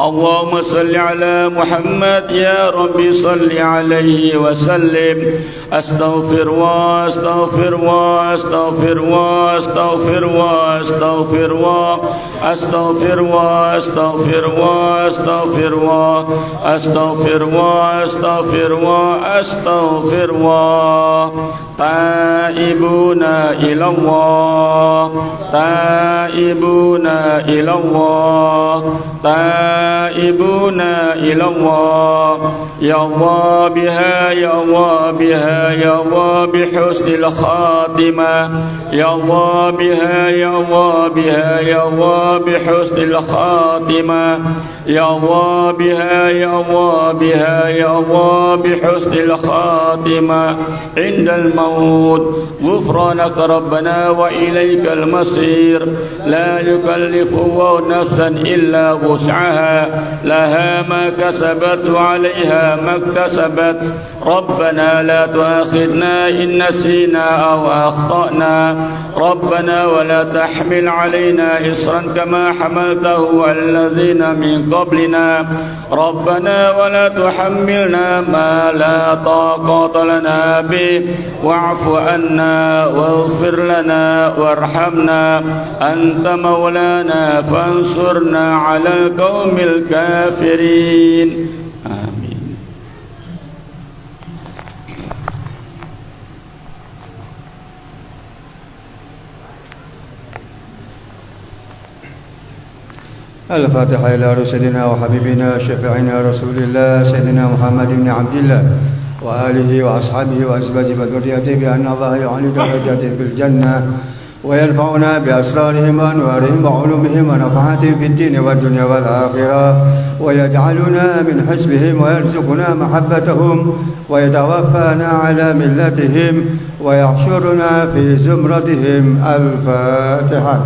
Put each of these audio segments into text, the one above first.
اللهم صل على محمد يا ربي صل عليه وسلم. أستغفر وأستغفر وأستغفر وأستغفر وأستغفر وأستغفر وأستغفر وأستغفر وأستغفر وأستغفر وأستغفر تائبون إلى الله تائبون إلى الله تائبون إلى الله. يا الله بها يا الله بها يا الله بحسن الخاتمة. يا الله بها يا الله بها يا الله بحسن الخاتمة. يا الله بها يا الله بها يا الله بحسن الخاتمة عند الموت. غفرانك ربنا وإليك المصير. لا يكلف الله نفسا إلا وسعها لها ما كسبت وعليها ما اكتسبت. ربنا لا تؤاخذنا إن نسينا أو أخطأنا. ربنا ولا تحمل علينا إصرا كما حملته على الذين من قبلنا. ربنا ولا تحملنا ما لا طاقة لنا به. واعف عنا واغفر لنا وارحمنا. أنت مولانا فانصرنا على القوم الكافرين. آمين. الفاتحة إلى رسلنا وحبيبنا شفيعنا رسول الله سيدنا محمد بن عبد الله وآله وأصحابه وأزواجه وذريته بأن الله يعلي درجاته في الجنة وينفعنا بأسرارهم وأنوارهم وعلومهم ونفحاتهم في الدين والدنيا والآخرة ويجعلنا من حزبهم ويرزقنا محبتهم ويتوفانا على ملتهم ويحشرنا في زمرتهم. الفاتحة.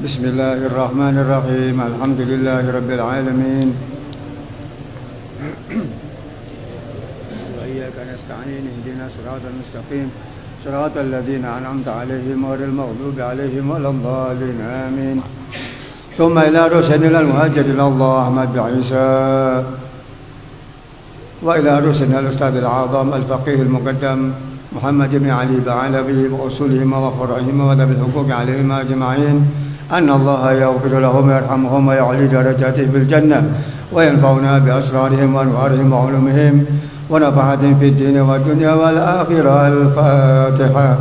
بسم الله الرحمن الرحيم. الحمد لله رب العالمين وإياك نستعين. اهدنا الصراط المستقيم صراط الذين أنعمت عليهم غير المغضوب عليهم ولا الضالين. آمين. ثم إلى رسلنا المهاجر إلى الله أحمد بعيسى وإلى رسلنا الأستاذ الأعظم الفقيه المقدم محمد بن علي بعلوي وأصولهم وفرعهم وذوي الحقوق عليهم أجمعين أن الله يغفر لهم ويرحمهم ويعلي درجاتهم في الجنة وينفعنا بأسرارهم وأنوارهم وعلومهم ونفعتهم في الدين والدنيا والآخرة. الفاتحة.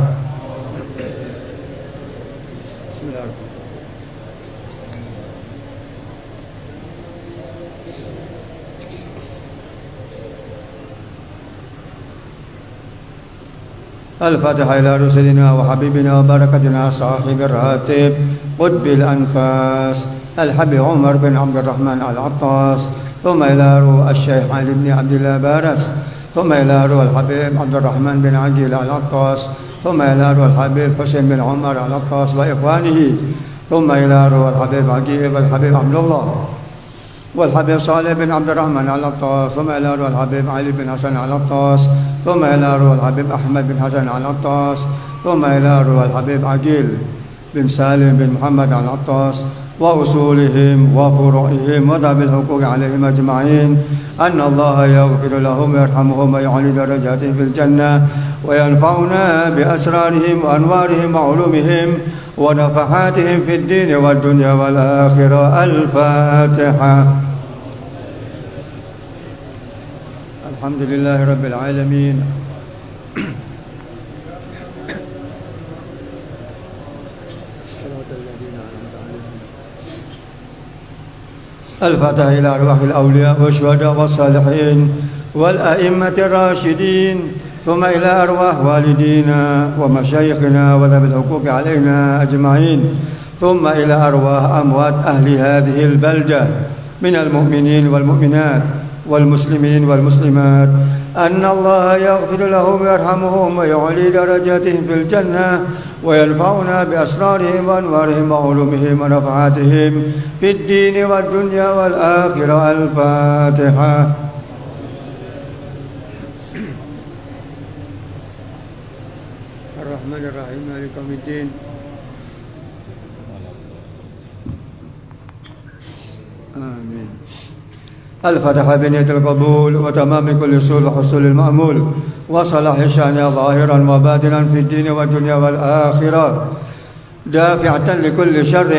الفاتحة إلى رسلنا وحبيبنا وبركتنا صاحب الراتب قطب الأنفاس الحبيب عمر بن عبد الرحمن العطاس. ثم إلى روح الشيخ علي بن عبد الله بارس. ثم إلى روح الحبيب عبد الرحمن بن عجيل العطاس. ثم إلى روح الحبيب حسين بن عمر العطاس وإخوانه. ثم إلى روح الحبيب عجيب والحبيب عبد الله والحبيب صالح بن عبد الرحمن العطاس. ثم إلى روح الحبيب علي بن حسن العطاس. ثم إلى روح الحبيب أحمد بن حسن العطاس. ثم إلى روح الحبيب عجيل بن سالم بن محمد العطاس وأصولهم وفروعهم وذوي الحقوق عليهم أجمعين أن الله يغفر لهم ويرحمهم ويعلي درجاتهم في الجنة وينفعنا بأسرارهم وأنوارهم وعلومهم ونفحاتهم في الدين والدنيا والآخرة. الفاتحة. الحمد لله رب العالمين. الفاتحة إلى أرواح الأولياء والشهداء والصالحين والأئمة الراشدين. ثم إلى أرواح والدينا ومشايخنا وذوي الحقوق علينا أجمعين. ثم إلى أرواح أموات أهل هذه البلدة من المؤمنين والمؤمنات والمسلمين والمسلمات أن الله يغفر لهم ويرحمهم ويعلي درجاتهم في الجنة وينفعنا بأسرارهم وأنوارهم وعلومهم ونفعاتهم في الدين والدنيا والآخرة. الفاتحة. الرحمن الرحيم مالك يوم الدين آمين. الفاتحة بنية القبول وتمام كل سوء وحصول المأمول وصلاح الشأن ظاهرا وباطنا في الدين والدنيا والآخرة، دافعة لكل شر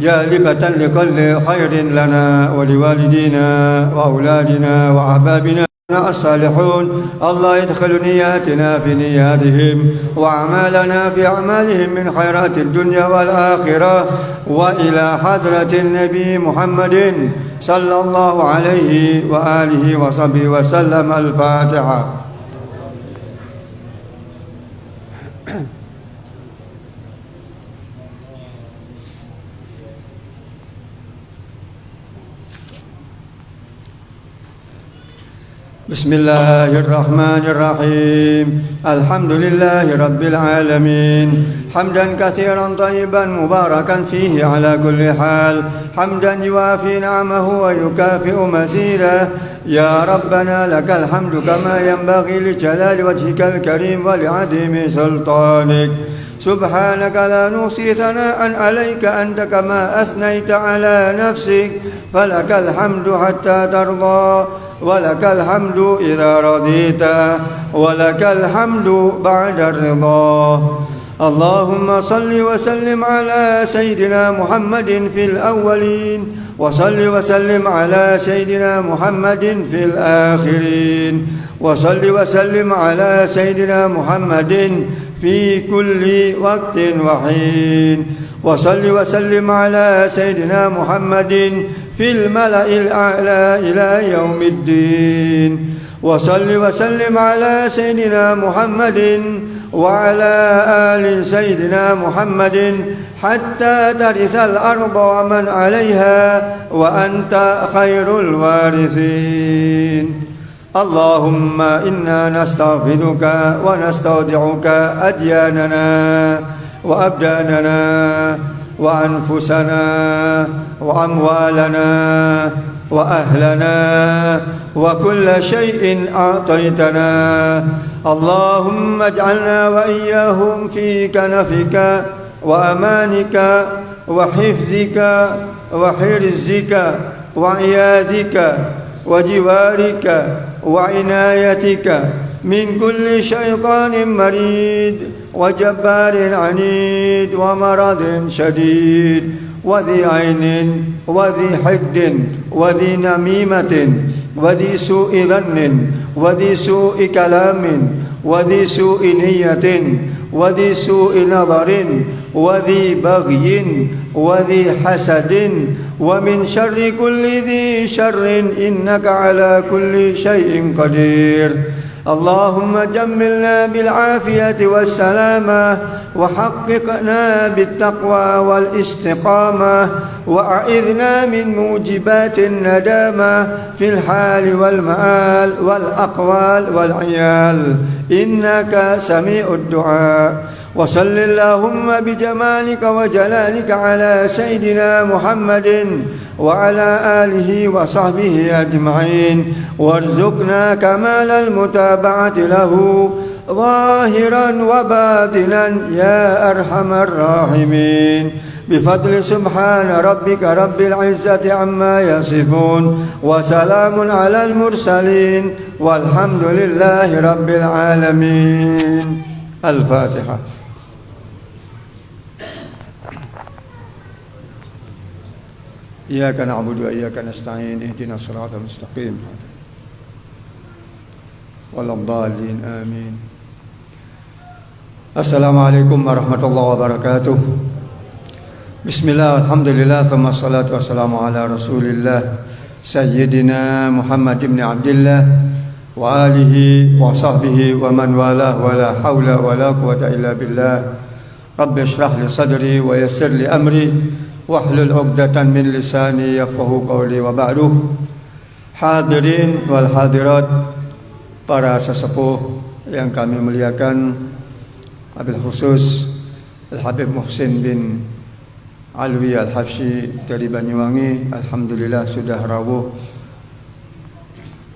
جالبة لكل خير لنا ولوالدينا وأولادنا وأحبابنا الصالحون. الله يدخل نياتنا في نياتهم وأعمالنا في أعمالهم من خيرات الدنيا والآخرة، وإلى حضرة النبي محمد صلى الله عليه وآله وصحبه وسلم. الفاتحة. بسم الله الرحمن الرحيم. الحمد لله رب العالمين، حمدا كثيرا طيبا مباركا فيه على كل حال، حمدا يوافي نعمه ويكافئ مزيده. يا ربنا لك الحمد كما ينبغي لجلال وجهك الكريم ولعظيم سلطانك. سبحانك لا نحصي ثناء عليك أنت كما أثنيت على نفسك، فلك الحمد حتى ترضى، ولك الحمد إذا رضيت، ولك الحمد بعد الرضا. اللهم صل وسلم على سيدنا محمد في الأولين، وصل وسلم على سيدنا محمد في الآخرين، وصل وسلم على سيدنا محمد في كل وقت وحين، وصل وسلم على سيدنا محمد في الملأ الأعلى إلى يوم الدين، وصل وسلم على سيدنا محمد وعلى آل سيدنا محمد حتى ترث الأرض ومن عليها وأنت خير الوارثين. اللهم إنا نستغفرك ونستودعك أدياننا وأبداننا وأنفسنا وأموالنا وأهلنا وكل شيء أعطيتنا. اللهم اجعلنا وإياهم في كنفك وأمانك وحفظك وحرزك وعيادك وجوارك وعنايتك من كل شيطان مريد وجبار عنيد ومرض شديد وذي عين وذي حقد وذي نميمة وذي سوء ظن وذي سوء كلام وذي سوء نية وذي سوء نظر وذي بغي وذي حسد ومن شر كل ذي شر إنك على كل شيء قدير. اللهم جملنا بالعافية والسلامة، وحققنا بالتقوى والاستقامة، وأعذنا من موجبات الندامة في الحال والمآل والأقوال والعيال، إنك سميع الدعاء. وصل اللهم بجمالك وجلالك على سيدنا محمد وعلى آله وصحبه أجمعين، وارزقنا كمال المتابعة له ظاهرا وباطنا يا أرحم الراحمين، بفضل سبحان ربك رب العزة عما يصفون، وسلام على المرسلين، والحمد لله رب العالمين. الفاتحة. إياك نعبد وإياك نستعين، اهدنا الصراط المستقيم ولا الضالين آمين. السلام عليكم ورحمة الله وبركاته. بسم الله والحمد لله ثم الصلاة والسلام على رسول الله سيدنا محمد بن عبد الله وآله وصحبه ومن والاه، ولا حول ولا قوة إلا بالله. رب اشرح لي صدري ويسر لي أمري واhlul 'uqdatan min lisani yafqahu qawli. Wa ba'du. Hadirin wal hadirat, para sesepuh yang kami muliakan, wabil khusus Al-Habib Muhsin bin Alwi Al-Habsyi dari Banyuwangi, alhamdulillah sudah rawuh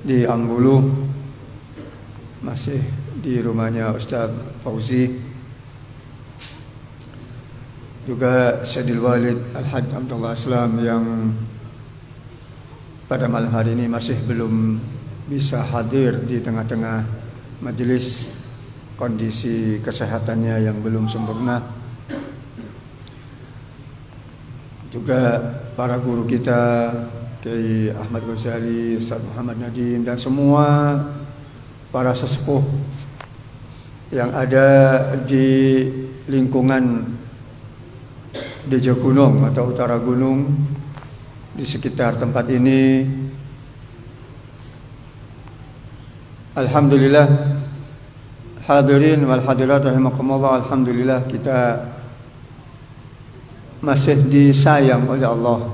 di Ambulu, masih di rumahnya Ustaz Fauzi. Juga Sayyidil Walid Al-Hajj Abdullah Aslam yang pada malam hari ini masih belum bisa hadir di tengah-tengah majelis, kondisi kesehatannya yang belum sempurna. Juga para guru kita, Kiai Ahmad Ghazali, Ustaz Muhammad Nadim, dan semua para sesepuh yang ada di lingkungan Dejo Gunung atau Utara Gunung, di sekitar tempat ini. Alhamdulillah, hadirin wal hadirat rahimakumullah, alhamdulillah kita masih disayang oleh Allah,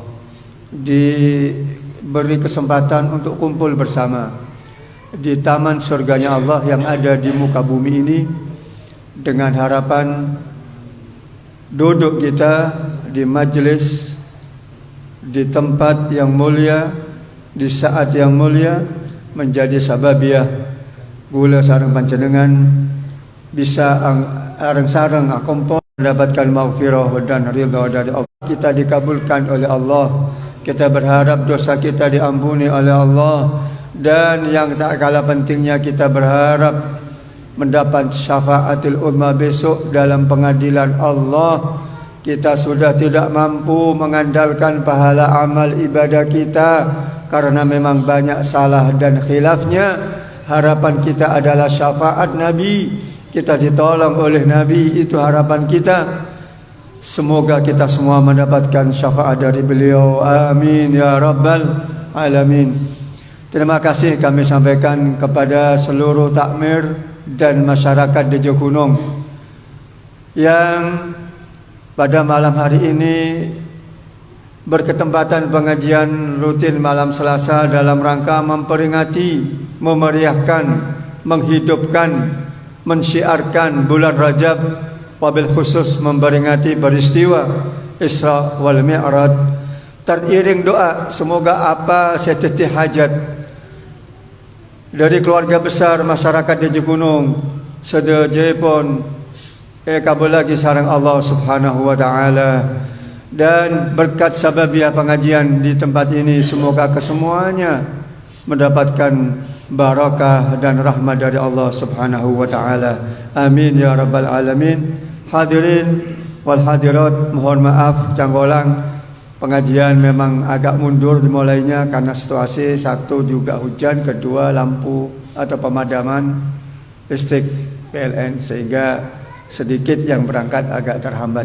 diberi kesempatan untuk kumpul bersama di taman surganya Allah yang ada di muka bumi ini, dengan harapan duduk kita di majelis, di tempat yang mulia, di saat yang mulia, menjadi sababiah gula sareng panjenengan bisa areng-sareng akompon mendapatkan maghfirah dan ridha dari Allah. Kita dikabulkan oleh Allah, kita berharap dosa kita diampuni oleh Allah, dan yang tak kalah pentingnya kita berharap mendapat syafaatul uzma besok dalam pengadilan Allah. Kita sudah tidak mampu mengandalkan pahala amal ibadah kita karena memang banyak salah dan khilafnya. Harapan kita adalah syafaat Nabi, kita ditolong oleh Nabi, itu harapan kita. Semoga kita semua mendapatkan syafaat dari beliau, amin ya rabbal alamin. Terima kasih kami sampaikan kepada seluruh takmir dan masyarakat Dejo Gunung yang pada malam hari ini berketempatan pengajian rutin malam Selasa dalam rangka memperingati, memeriahkan, menghidupkan, mensyiarkan bulan Rajab, wabil khusus memperingati peristiwa Isra wal Mi'raj. Teriring doa semoga apa setetih hajat dari keluarga besar masyarakat Dejo Gunung sedejepun kabul lagi sareng Allah Subhanahu wa taala, dan berkat sababiah pengajian di tempat ini semoga kesemuanya mendapatkan barakah dan rahmat dari Allah Subhanahu wa taala, amin ya rabbal alamin. Hadirin wal hadirat, mohon maaf canggolang, pengajian memang agak mundur dimulainya karena situasi, satu juga hujan, kedua lampu atau pemadaman listrik PLN, sehingga sedikit yang berangkat agak terhambat.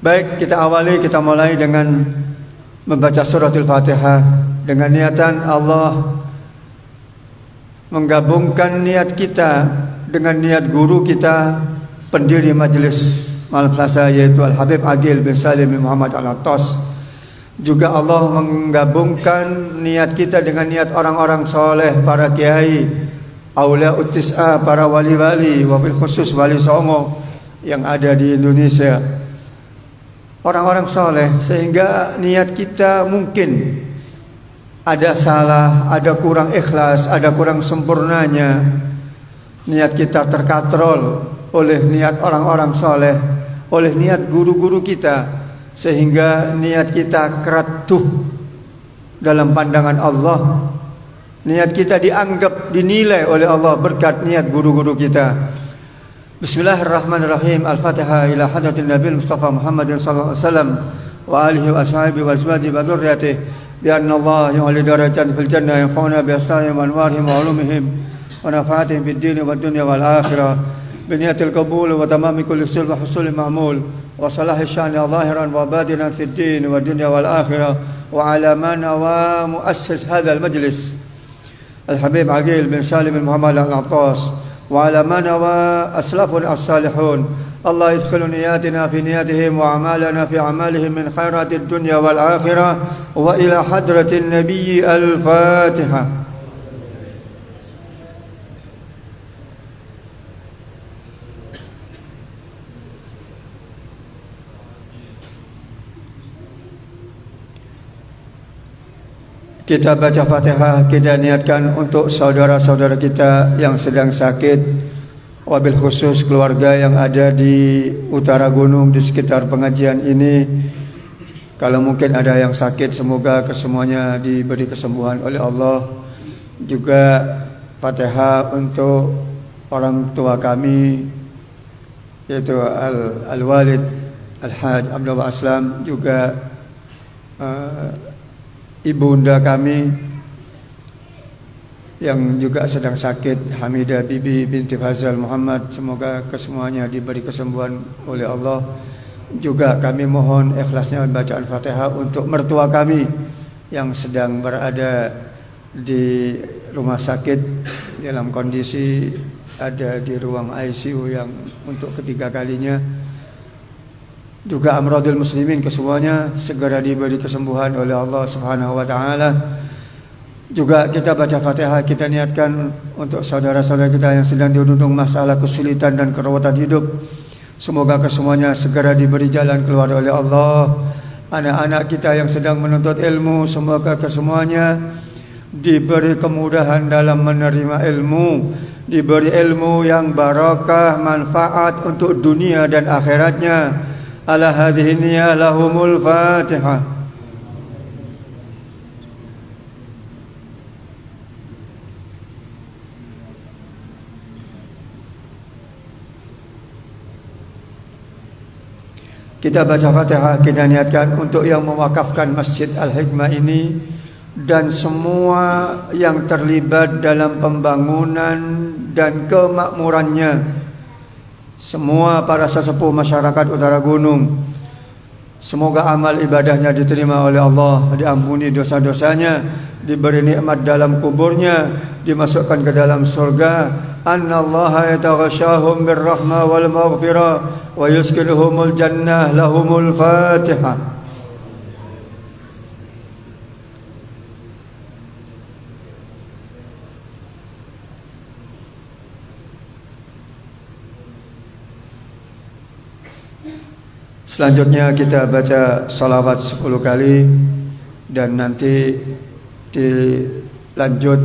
Baik, kita mulai dengan membaca suratul Fatihah dengan niatan Allah menggabungkan niat kita dengan niat guru kita, pendiri majelis malam Selasa, yaitu Al-Habib Agil bin Salim bin Muhammad Al-Attas. Juga Allah menggabungkan niat kita dengan niat orang-orang soleh, para kiai, aulia utis'a, para wali-wali, wabil khusus wali Songo yang ada di Indonesia, orang-orang soleh, sehingga niat kita mungkin ada salah, ada kurang ikhlas, ada kurang sempurnanya. Niat kita terkatrol oleh niat orang-orang soleh, oleh niat guru-guru kita, sehingga niat kita keratuh dalam pandangan Allah. Niat kita dianggap, dinilai oleh Allah berkat niat guru-guru kita. Bismillahirrahmanirrahim. Al-Fatihah ila hadratin Nabi Mustafa Muhammadin sallallahu alaihi wasallam wa alihi wa ashabihi wa azwajihi wa dzurriyyatihi bi anna Allah yu'li darajatan fil jannah yanfa'una bi asrarihim wa anwarihim wa ulumihim wa nafaatihim fid din wad dunya wal akhirah bi niyatil qabul wa tamami kulli sulh wa husul ma'mul wa salahi sya'ni zahiran wa batinan fid din wad dunya wal akhirah wa ala man wa muassis hadzal majlis Al-Habib Agil bin Salim bin Muhammad Al-Attas wa ala man wa aslafun as-salihun. Allah yadkhulu niyatina fi niyatihim wa amalana fi amalihim min khairatid dunya wal akhirah wa ila hadratin nabiyyi al-Fatihah. Kita baca Fatihah, kita niatkan untuk saudara-saudara kita yang sedang sakit, wabil khusus keluarga yang ada di Utara Gunung di sekitar pengajian ini, Kalau mungkin ada yang sakit, semoga kesemuanya diberi kesembuhan oleh Allah. Juga Fatihah untuk orang tua kami, yaitu Al-Walid Al-Haj Abdullah Aslam, juga ibunda kami yang juga sedang sakit, Hamidah Bibi binti Fazal Muhammad. Semoga kesemuanya diberi kesembuhan oleh Allah. Juga kami mohon ikhlasnya bacaan Fatihah untuk mertua kami yang sedang berada di rumah sakit dalam kondisi ada di ruang ICU yang untuk ketiga kalinya. Juga amradul muslimin kesemuanya segera diberi kesembuhan oleh Allah Subhanahu wa taala. Juga kita baca Fatihah, kita niatkan untuk saudara-saudara kita yang sedang dirundung masalah kesulitan dan kerawatan hidup. Semoga kesemuanya segera diberi jalan keluar oleh Allah. Anak-anak kita yang sedang menuntut ilmu, semoga kesemuanya diberi kemudahan dalam menerima ilmu, diberi ilmu yang barakah, manfaat untuk dunia dan akhiratnya. Ala hadhihi niyyah lahumul Fatihah. Kita baca Fatihah, kita niatkan untuk yang mewakafkan Masjid Al-Hikmah ini dan semua yang terlibat dalam pembangunan dan kemakmurannya, semua para sesepuh masyarakat Utara Gunung. Semoga amal ibadahnya diterima oleh Allah, diampuni dosa-dosanya, diberi nikmat dalam kuburnya, dimasukkan ke dalam surga. Annallaha yataghashahum birrahmah wal maghfirah wa yuskinuhumul jannah lahumul Fatihah. Selanjutnya kita baca salawat 10 kali dan nanti dilanjut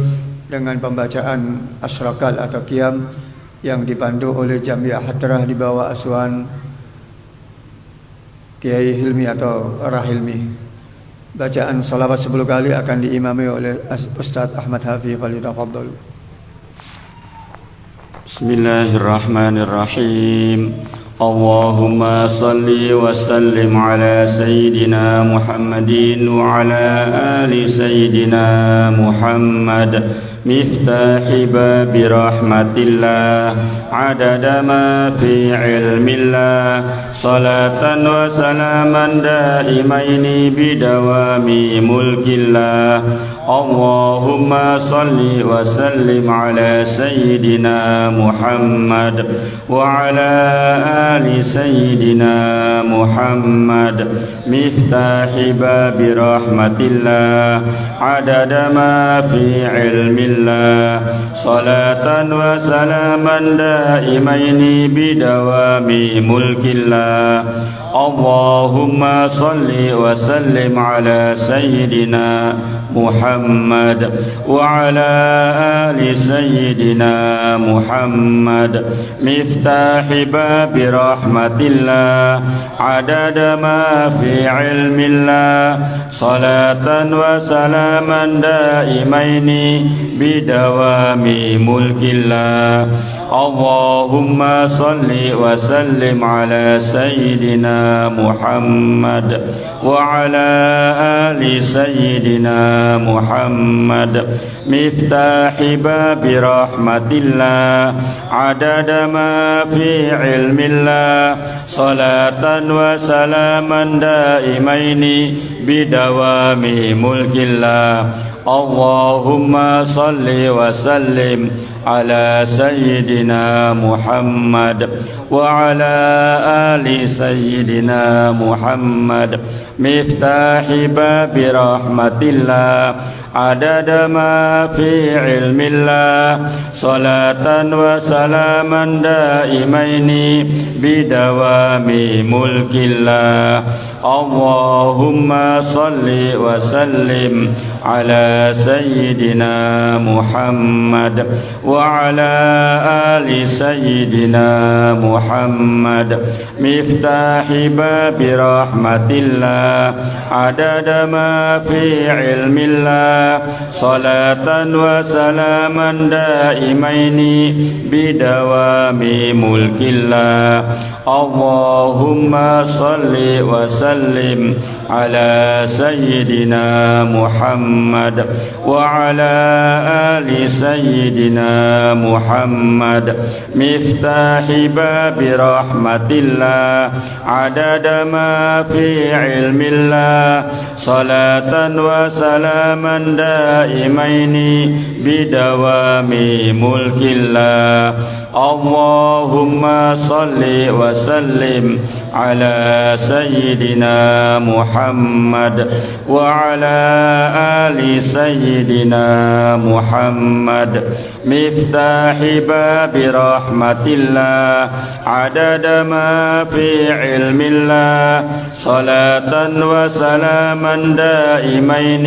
dengan pembacaan asrakal atau qiyam yang dipandu oleh Jamiah Hadrah di bawah asuhan Kiai Hilmi atau Rahilmi. Bacaan salawat 10 kali akan diimami oleh Ustaz Ahmad Hafiz. Falyatafadhal. Bismillahirrahmanirrahim. Allahumma salli wa sallim ala Sayyidina Muhammadin wa ala ali Sayyidina Muhammad miftahi babi rahmatillah adada ma fi ilmillah salatan wa salaman daimaini bidawami mulkillah. Allahumma salli wa sallim ala Sayyidina Muhammad wa ala ali Sayyidina Muhammad miftahi babi rahmatillah adada ma fi ilmillah salatan wa salaman daimaini bidawami mulkillah. Allahumma salli wa sallim ala Sayyidina Muhammad wa ala ali Sayyidina Muhammad miftahi babi rahmatillah adada ma fi ilmillah salatan wa salaman daimaini bidawami mulkillah. Allahumma salli wa sallim ala Sayyidina Muhammad wa ala ali Sayyidina Muhammad miftahi babi rahmatillah adada ma fi ilmillah salatan wa salaman daimaini bidawami mulkillah. Allahumma salli wa sallim ala Sayyidina Muhammad wa ala ali Sayyidina Muhammad miftahi babi rahmatillah adada ma fi ilmillah salatan wa salaman daimaini bidawami mulkillah. Allahumma salli wa sallim على سيدنا محمد وعلى آل سيدنا محمد مفتاح باب رحمة الله عدد ما في علم الله صلاة وسلاما دائمين بدوام ملك الله اللهم صل وسلم على سيدنا محمد وعلى آل سيدنا محمد مفتاح باب رحمة الله عدد ما في علم الله صلاة وسلاما دائمين بدوام ملك الله اللهم صل وسلم على سيدنا محمد وعلى آل سيدنا محمد مفتاح باب رحمة الله عدد ما في علم الله صلاة وسلاما دائمين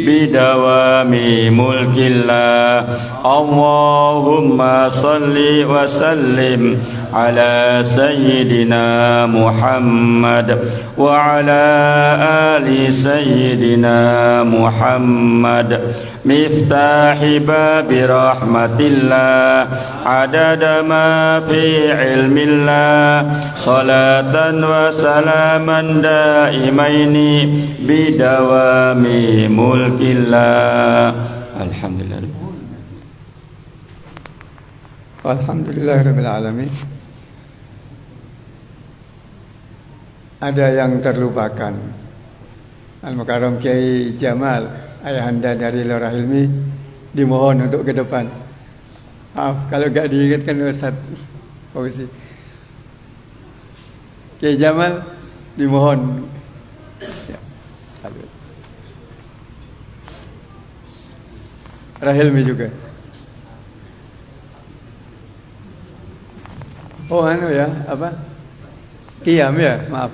بدوام ملك الله اللهم صل وسلم على سيدنا محمد وعلى آل سيدنا محمد مفتاح باب رحمة الله عدد ما في علم الله صلاة وسلاما دائمين بدوام ملك الله الحمد لله Alhamdulillahirabbil alamin. Ada yang terlupakan. Al-Mukarram Kiai Jamal, ayahanda dari Lurah Hilmi, dimohon untuk ke depan. Maaf kalau enggak diingatkan Ustaz Fauzi. Kiai Jamal dimohon. Ya. Rahilmi juga. Oh anu ya, apa? Qiyam ya, maaf.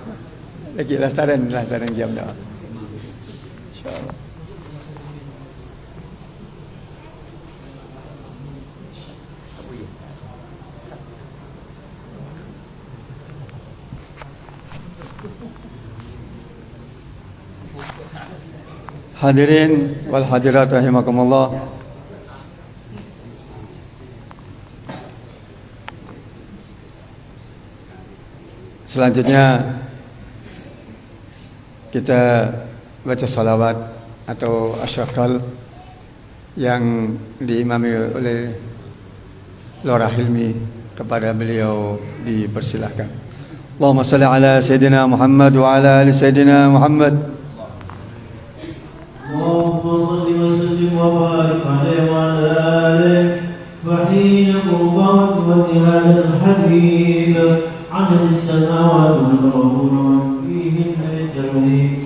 Lagi lastaran qiyam dah. Insyaallah. Hadirin wal hadirat rahimakumullah. Selanjutnya kita baca salawat atau asyakal yang diimami oleh Lurah Hilmi. Kepada beliau dipersilahkan. Allahumma salli ala Sayyidina Muhammad wa ala ali Sayyidina Muhammad. Allahumma salli wa sallim wa barik alaihi wa ala alihi wa hina qurbat wa nihayat al-habib عدد السماوات والأرض ومن فيهن يجري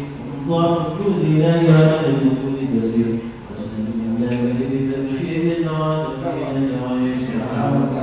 الله الجود إليها عدد كل كثير وسلم الله الذي تمشي بالنوافل ويسبحان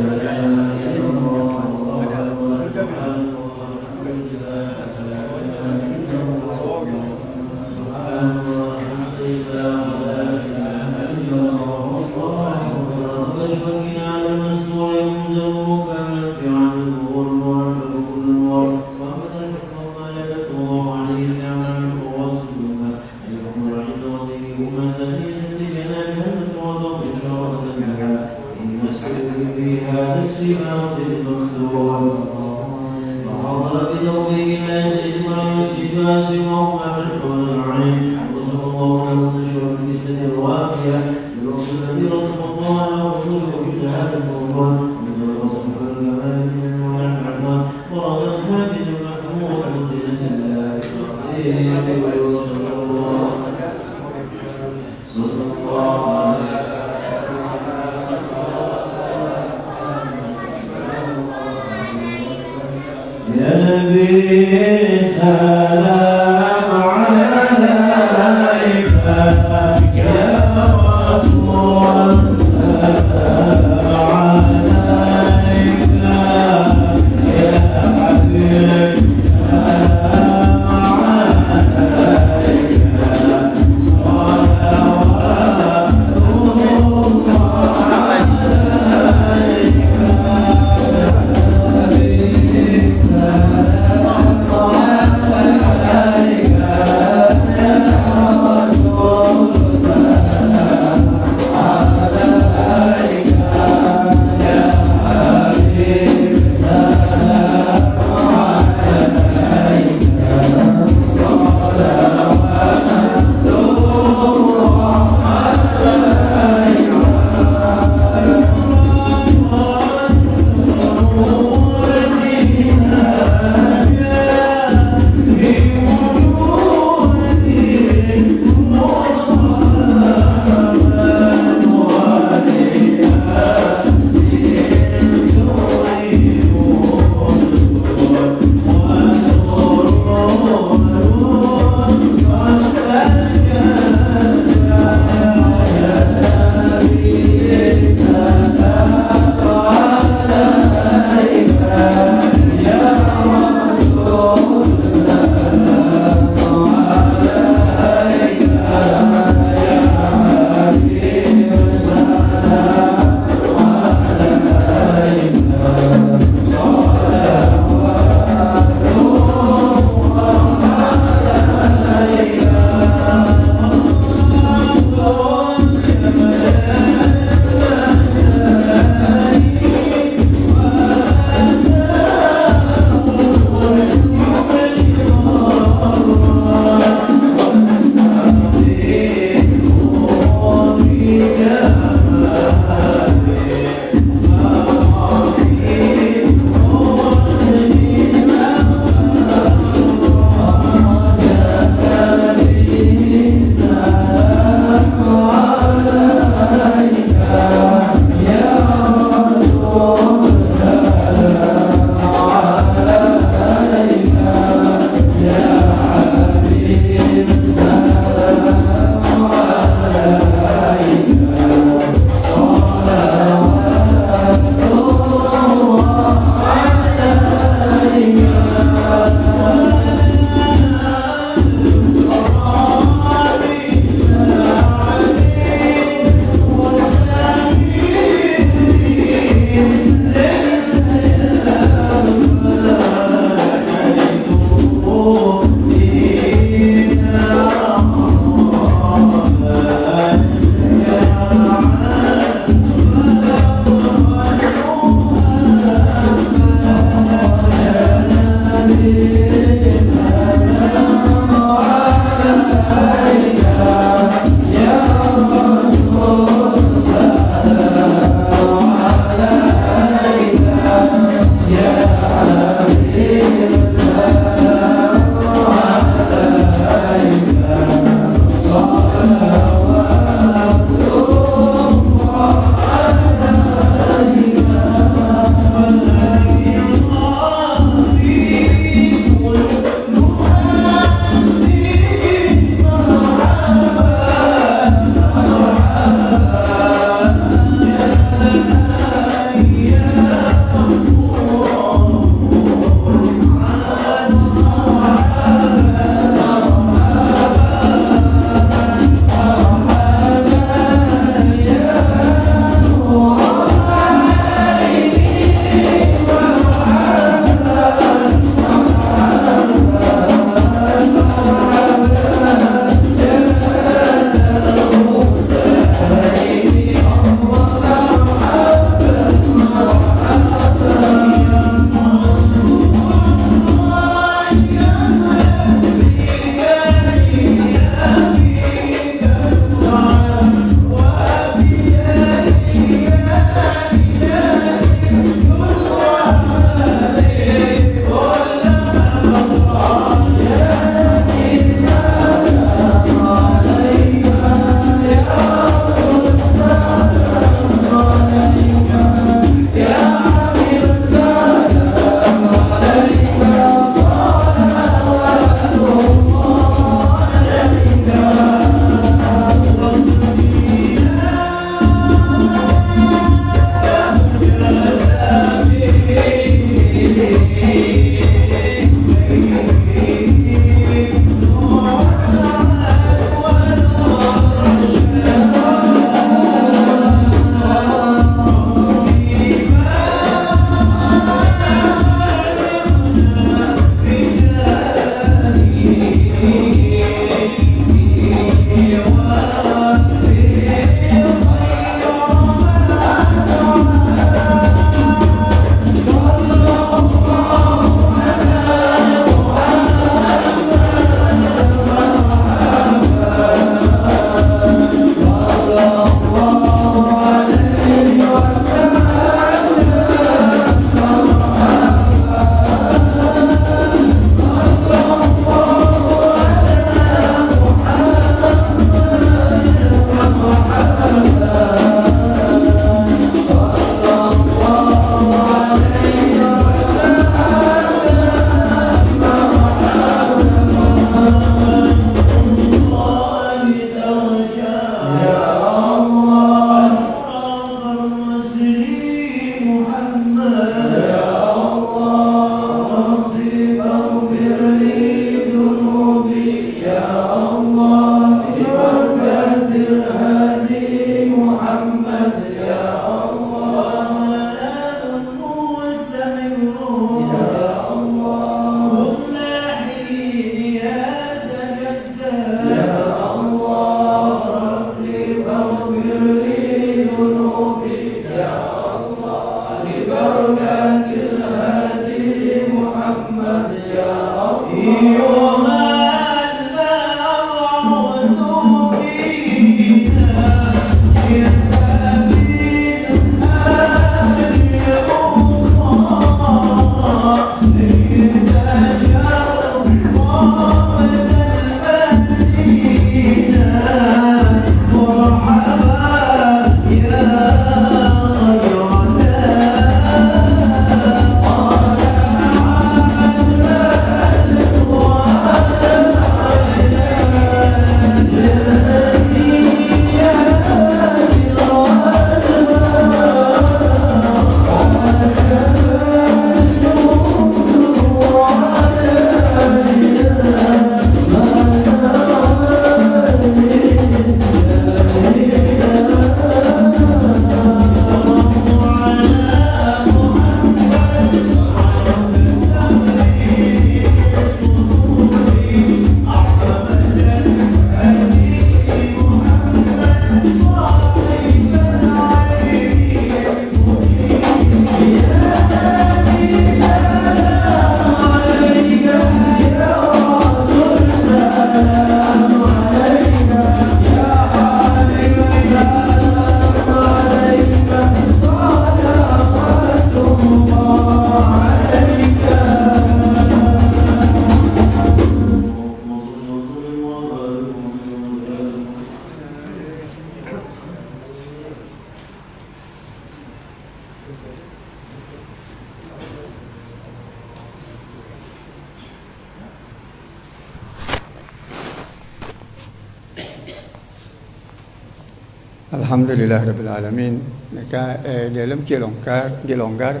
Alhamdulillahirabbil alamin. Maka dalam longgar.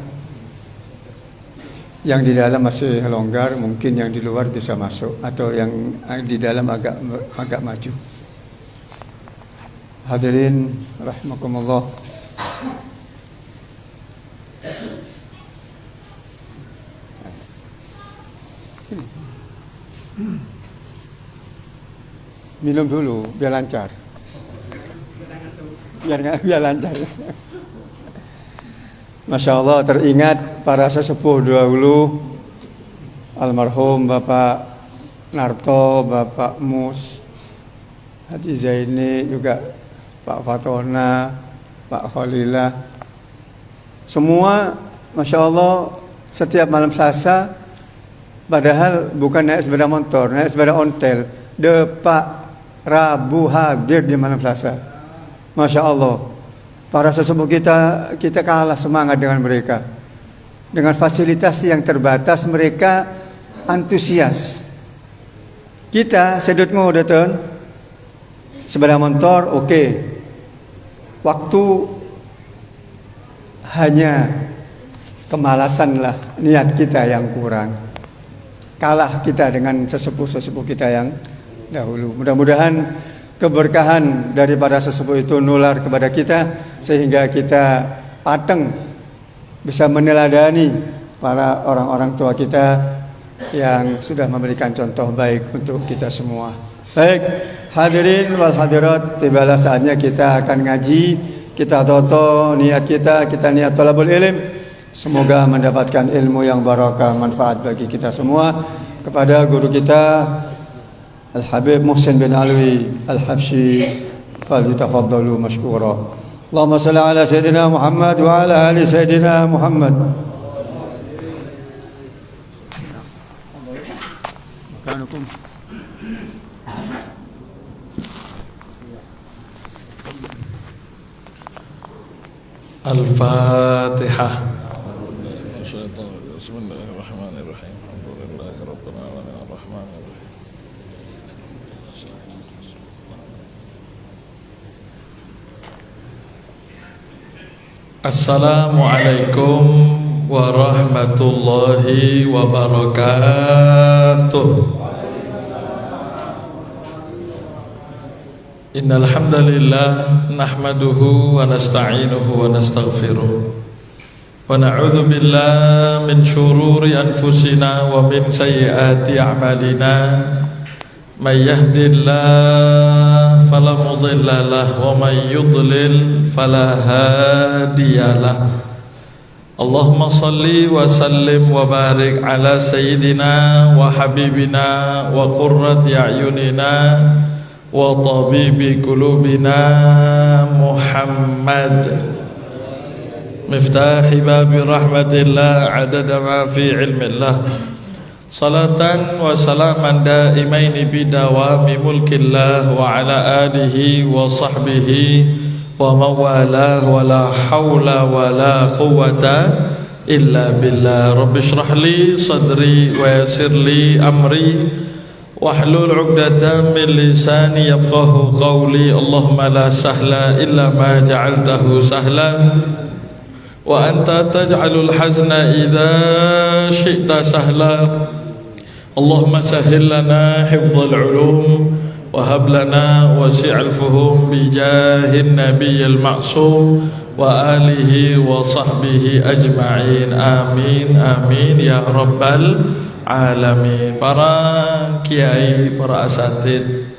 Yang di dalam masih longgar, mungkin yang di luar bisa masuk atau yang di dalam agak maju. Hadirin rahimakumullah. Minum dulu biar lancar. Biar lancar. Masya Allah, teringat para sesepuh dahulu, almarhum Bapak Narto, Bapak Mus, Haji Zaini, juga Pak Fatona, Pak Khalilah. Semua Masya Allah setiap malam Selasa, padahal bukan naik sepeda motor, naik sepeda ontel, Pak Rabu hadir di malam Selasa. Masya Allah, para sesepuh kita kalah semangat dengan mereka. Dengan fasilitas yang terbatas, mereka antusias. Kita sedut mau datang sepeda motor, oke. Waktu hanya kemalasan lah, niat kita yang kurang. Kalah kita dengan sesepuh-sesepuh kita yang dahulu. Mudah-mudahan keberkahan daripada sesepuh itu nular kepada kita, sehingga kita pateng bisa meneladani para orang-orang tua kita yang sudah memberikan contoh baik untuk kita semua. Baik, hadirin wal hadirat, tibalah saatnya kita akan ngaji. Kita toto niat kita niat thalabul ilm. Semoga mendapatkan ilmu yang barakah, manfaat bagi kita semua. Kepada guru kita Al-Habib Muhsin bin Alwi Al-Habsyi, falyatafaddalu mashkura. Allahumma salli ala Sayyidina Muhammad wa ala ali Sayyidina Muhammad. Makanukum. Al-Fatihah. Bismillahirrahmanirrahim. Alhamdulillahirabbil alamin arrahmanirrahim. Assalamualaikum warahmatullahi wabarakatuh. Innal hamdalillah nahmaduhu wa nasta'inuhu wa nastaghfiruh wa na'udzu billahi min shururi anfusina wa min sayyiati a'malina. May yahdihillahu fala mudilla lahu wa may yudlil fala hadiyalah. Allahumma salli wa sallim wa barik ala sayyidina wa habibina wa qurrati a'yunina wa tabibi qulubina Muhammad, miftahi babi rahmatillah adada ma fi ilmillah. Salatan wa salaman daimaini bidawami mulkillah wa ala alihi wa sahbihi wa mawalah wa la hawla wa la quwwata illa billah. Rabbi shrah li sadri wa yassir li amri wahlul 'uqdatam min lisani yafqahu qawli. Allahumma la sahla illa ma ja'altahu sahla wa anta taj'alul hazna idza syi'ta sahla. Allahumma sahhil lana hifdzal ulum wa hab lana wasi'al fuhum bi jahin nabiyil ma'sum wa alihi wa sahbihi ajma'in. Amin amin ya rabbal alamin. Para kiai, para asatid,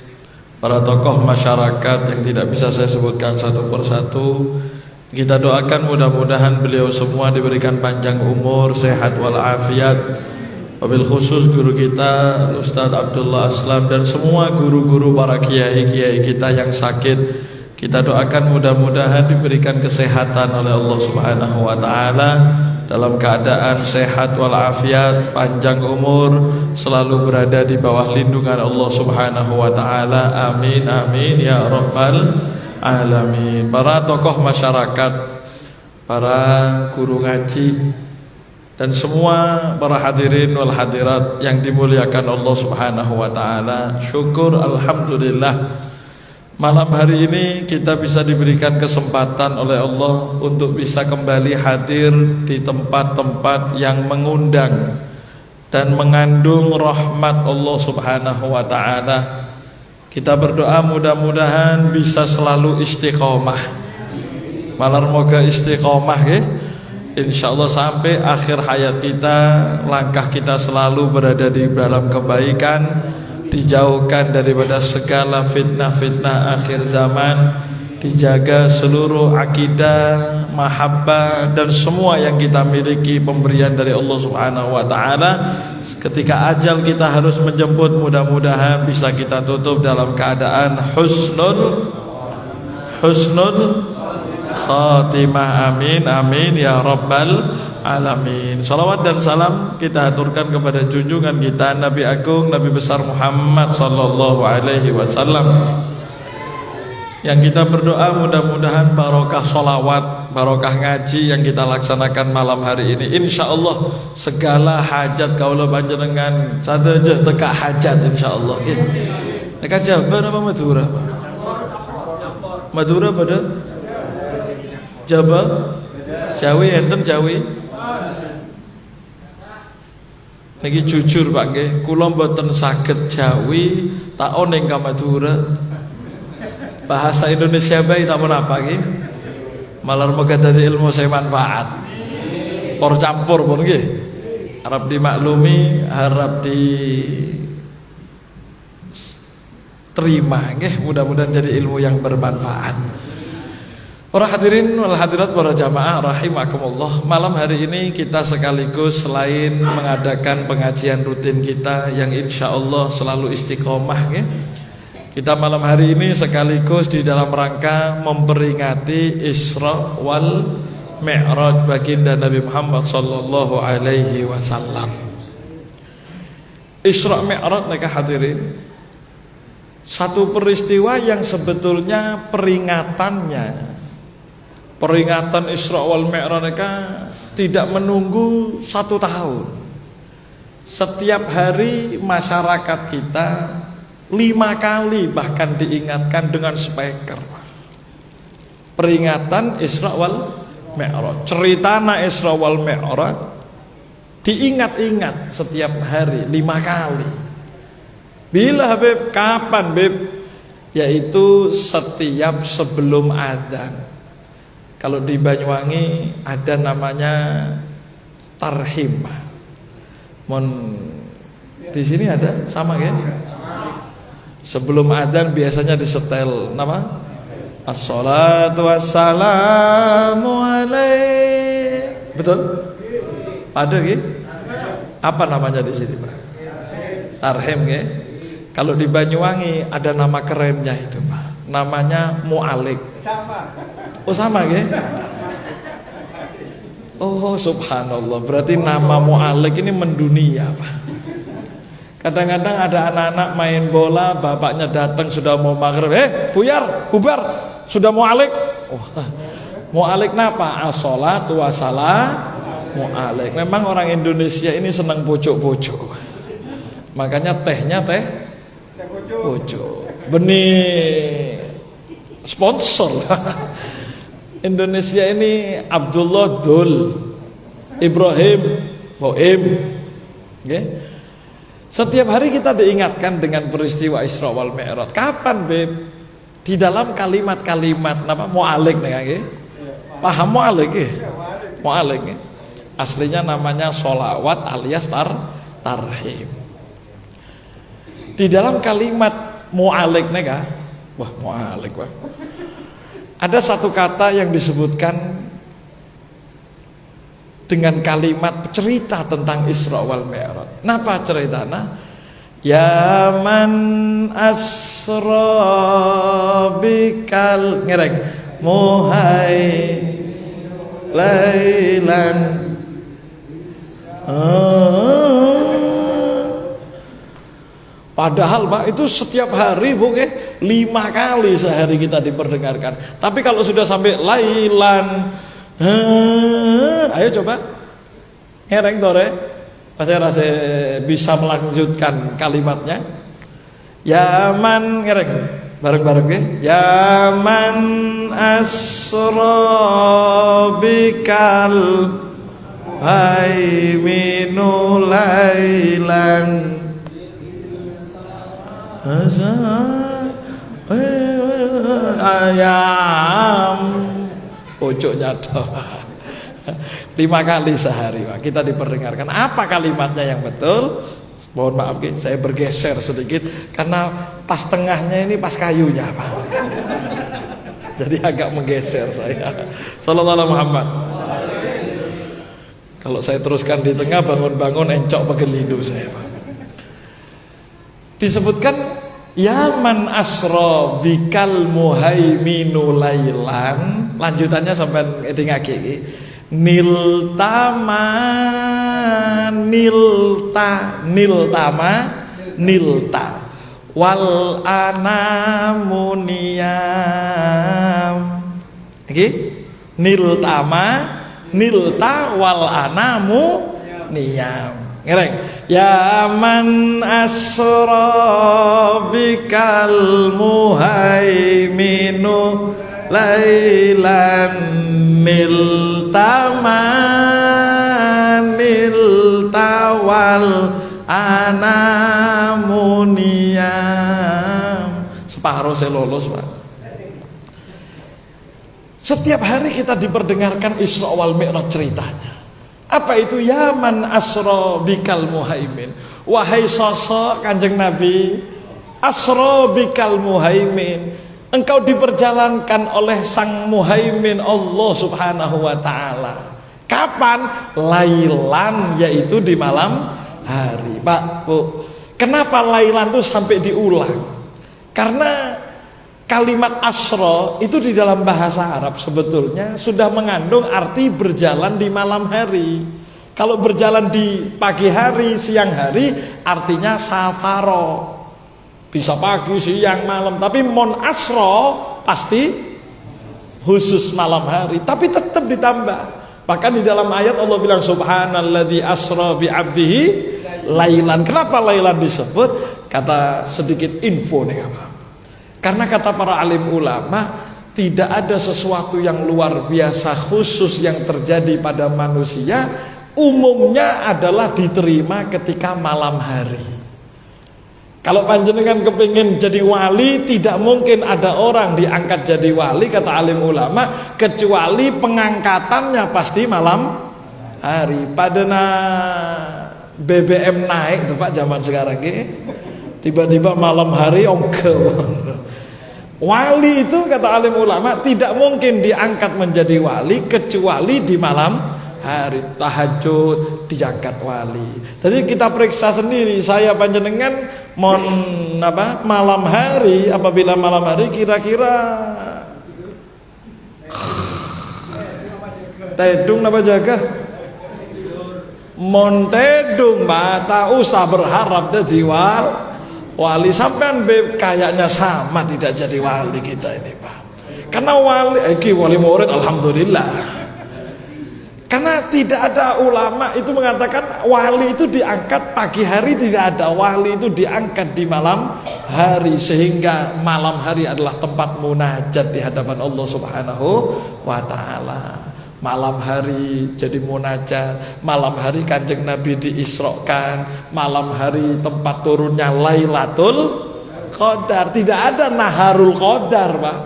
para tokoh masyarakat yang tidak bisa saya sebutkan satu persatu, kita doakan mudah-mudahan beliau semua diberikan panjang umur, sehat walafiat. Wabil khusus guru kita Ustadz Abdullah Aslam dan semua guru-guru para kiai-kiai kita yang sakit, kita doakan mudah-mudahan diberikan kesehatan oleh Allah Subhanahu wa taala, dalam keadaan sehat walafiat, panjang umur, selalu berada di bawah lindungan Allah Subhanahu wa taala. Amin amin ya rabbal alamin. Para tokoh masyarakat, para guru ngaji, dan semua para hadirin wal hadirat yang dimuliakan Allah Subhanahu wa taala, syukur alhamdulillah Malam hari ini kita bisa diberikan kesempatan oleh Allah untuk bisa kembali hadir di tempat-tempat yang mengundang dan mengandung rahmat Allah Subhanahu wa taala. Kita berdoa mudah-mudahan bisa selalu istiqomah. Malar moga istiqomah ya. Insyaallah sampai akhir hayat kita, langkah kita selalu berada di dalam kebaikan, dijauhkan daripada segala fitnah-fitnah akhir zaman, dijaga seluruh akidah, mahabbah dan semua yang kita miliki pemberian dari Allah Subhanahu wa taala. Ketika ajal kita harus menjemput, mudah-mudahan bisa kita tutup dalam keadaan husnul khatimah. Amin amin ya rabbal alamin. Salawat dan salam kita aturkan kepada junjungan kita Nabi Agung, Nabi besar Muhammad sallallahu alaihi wasallam. Yang kita berdoa mudah-mudahan barokah solawat, barokah ngaji yang kita laksanakan malam hari ini. InsyaAllah segala hajat kaula panjenengan sadeja teka hajat insyaallah. Teka Jabar apa Madura? Madura pada Jabar, Jawi enten Jawi. Niki jujur Pak nggih, kula mboten saged Jawi, tak oneng ka Madura. Bahasa Indonesia bae tak menapa nggih. Malar moga dadi ilmu saya manfaat. Por campur pun nggih. Harap dimaklumi, harap diterima nggih, mudah-mudahan jadi ilmu yang bermanfaat. Para hadirin wal hadirat, para jamaah rahimakumullah. Malam hari ini kita sekaligus selain mengadakan pengajian rutin kita yang insyaallah selalu istiqomah ya, kita malam hari ini sekaligus di dalam rangka memperingati Isra wal Mi'raj baginda Nabi Muhammad sallallahu alaihi wasallam. Isra Mi'raj mereka hadirin, satu peristiwa yang sebetulnya peringatan Isra wal Mi'raj mereka tidak menunggu 1 tahun. Setiap hari masyarakat kita 5 kali bahkan diingatkan dengan speaker. Peringatan Isra wal Mi'raj, ceritana Isra wal Mi'raj diingat-ingat setiap hari 5 kali. Bila Habib? Kapan Habib? Yaitu setiap sebelum adzan. Kalau di Banyuwangi ada namanya tarhim. Di sini ada sama kan? Sebelum adzan biasanya disetel nama as-salatu wassalamu alaik. Betul? Ada gitu? Apa namanya di sini, Pak? Tarhim ya. Kalau di Banyuwangi ada nama kerennya itu, Pak. Namanya mu'alik. Oh sama ya? Oh subhanallah. Berarti nama mu'alik ini mendunia, Pak. Kadang-kadang ada anak-anak main bola, bapaknya datang sudah mau maghrib, buyar, bubar, sudah mu'alik. Oh, mu'alik napa? As-salatu wassalamu alaik. Memang orang Indonesia ini senang pojok-pojok. Makanya tehnya teh pojok. Benih sponsor. Indonesia ini Abdullah Dul, Ibrahim Boim. Okay? Setiap hari kita diingatkan dengan peristiwa Isra wal Mi'raj. Kapan, Beb? Di dalam kalimat-kalimat nama mu'alik nih, paham mu'alik ya? Mu'alik ya? Aslinya namanya sholawat alias tarhim. Di dalam kalimat mu'alik nih, wah mu'alik wah. Ada satu kata yang disebutkan dengan kalimat cerita tentang Isra wal Mi'raj. Napa ceritana? Ya man asra bikal ngereng muhai lailan. Padahal Pak itu setiap hari bukan 5 kali sehari kita diperdengarkan. Tapi kalau sudah sampai lailan, ayo coba ngereng tore, saya rasa bisa melanjutkan kalimatnya. Yaman ngereng Bareng-bareng ya. Ya man asra bikal haiminu lailan ayam ojo nyato 5 kali sehari Pak. Kita diperdengarkan. Apa kalimatnya yang betul? Mohon maaf saya bergeser sedikit karena pas tengahnya ini pas kayunya Pak. Jadi agak menggeser saya. Sallallahu alaihi Muhammad. Kalau saya teruskan di tengah bangun-bangun encok pegelidu saya Pak. Disebutkan ya man asra bikal muhaiminu lailan. Lanjutannya sampai ngaki niltama wal anamuniyam. Iki nilta wal anamu niyam. Ngereng. Ya man asra bikal muhaiminu lailan nilta wal anamuniyam. Separuh saya lolos Pak. Setiap hari kita diperdengarkan Isra wal Mi'raj ceritanya. Apa itu ya man asra bikal muhaimin? Wahai sosok Kanjeng Nabi, asra bikal muhaimin, engkau diperjalankan oleh sang muhaimin Allah Subhanahu wa taala. Kapan? Lailan, yaitu di malam hari. Pak, Bu, kenapa lailan itu sampai diulang? Karena kalimat asra itu di dalam bahasa Arab sebetulnya sudah mengandung arti berjalan di malam hari. Kalau berjalan di pagi hari, siang hari, artinya safaro. Bisa pagi, siang, malam. Tapi mon asra pasti khusus malam hari. Tapi tetap ditambah. Bahkan di dalam ayat Allah bilang subhanalladzi asra bi abdihi lailan. Kenapa lailan disebut? Kata sedikit info nih apa? Karena kata para alim ulama, tidak ada sesuatu yang luar biasa khusus yang terjadi pada manusia, umumnya adalah diterima ketika malam hari. Kalau panjenengan kepingin jadi wali, tidak mungkin ada orang diangkat jadi wali, kata alim ulama, kecuali pengangkatannya pasti malam hari. Padahal BBM naik tuh Pak zaman sekarang ini, tiba-tiba malam hari wali itu kata alim ulama tidak mungkin diangkat menjadi wali kecuali di malam hari. Tahajud diangkat wali. Jadi kita periksa sendiri, saya panjenengan malam hari, apabila malam hari kira-kira tedung apa jaga montedung mata usah berharap jadi wali. Sampean kayaknya sama tidak jadi wali kita ini Pak. Karena wali murid alhamdulillah. Karena tidak ada ulama itu mengatakan wali itu diangkat pagi hari, tidak ada. Wali itu diangkat di malam hari, sehingga malam hari adalah tempat munajat di hadapan Allah Subhanahu wa taala. Malam hari jadi munajat, malam hari Kanjeng Nabi diisrokan, malam hari tempat turunnya Lailatul Qadar. Tidak ada Naharul Qadar Pak.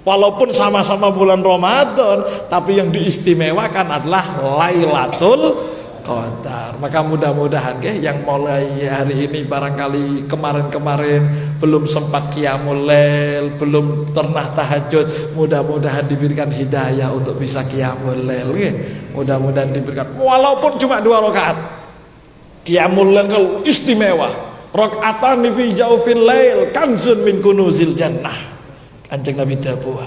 Walaupun sama-sama bulan Ramadan, tapi yang diistimewakan adalah Lailatul Qadar. Maka mudah-mudahan yang mulai hari ini barangkali kemarin-kemarin belum sempat qiyamul lail, belum pernah tahajud, mudah-mudahan diberikan hidayah untuk bisa qiyamul lail. Mudah-mudahan diberikan walaupun cuma 2 rakaat. Qiyamul lail kalau istimewa. Rakaatan fi jawfil lail kanzun min kunuzil jannah. Kanjeng Nabi dawuh,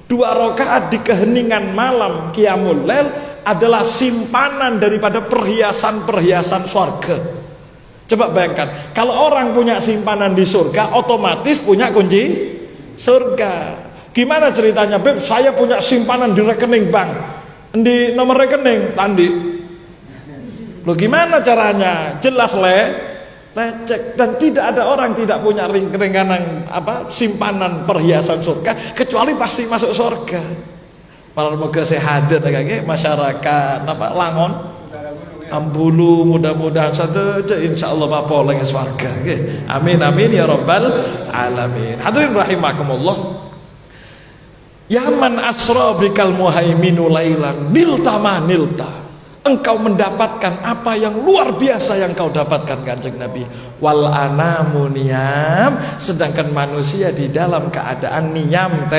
2 rakaat di keheningan malam qiyamul lail adalah simpanan daripada perhiasan-perhiasan surga. Coba bayangkan, kalau orang punya simpanan di surga, otomatis punya kunci surga. Gimana ceritanya, Beb? Saya punya simpanan di rekening bank, di nomor rekening tandi. Loh gimana caranya? Jelas lecek. Dan tidak ada orang tidak punya ringkanan simpanan perhiasan surga kecuali pasti masuk surga. Malah moga sehat kagak masyarakat Langon Ambulu mudah-mudahan saja insyaallah mapoleng surga nggih. Amin amin ya rabbal alamin. Hadirin rahimakumullah. Ya man asra bikal muhaiminu lailan nilta ma nilta. Engkau mendapatkan apa yang luar biasa yang kau dapatkan Kanjeng Nabi. Wal anamu niyam, sedangkan manusia di dalam keadaan niyam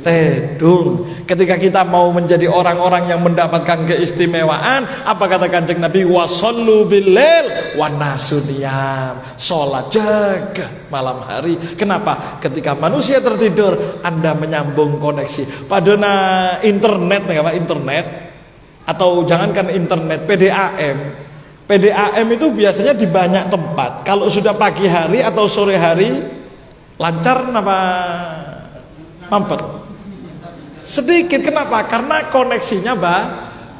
tedung. Ketika kita mau menjadi orang-orang yang mendapatkan keistimewaan, apa kata Kanjeng Nabi? Wasallu billail wan nasu niyam. Salat jaga malam hari. Kenapa? Ketika manusia tertidur, Anda menyambung koneksi. Padahal internet atau jangankan internet, PDAM itu biasanya di banyak tempat. Kalau sudah pagi hari atau sore hari lancar apa mampet? Sedikit. Kenapa? Karena koneksinya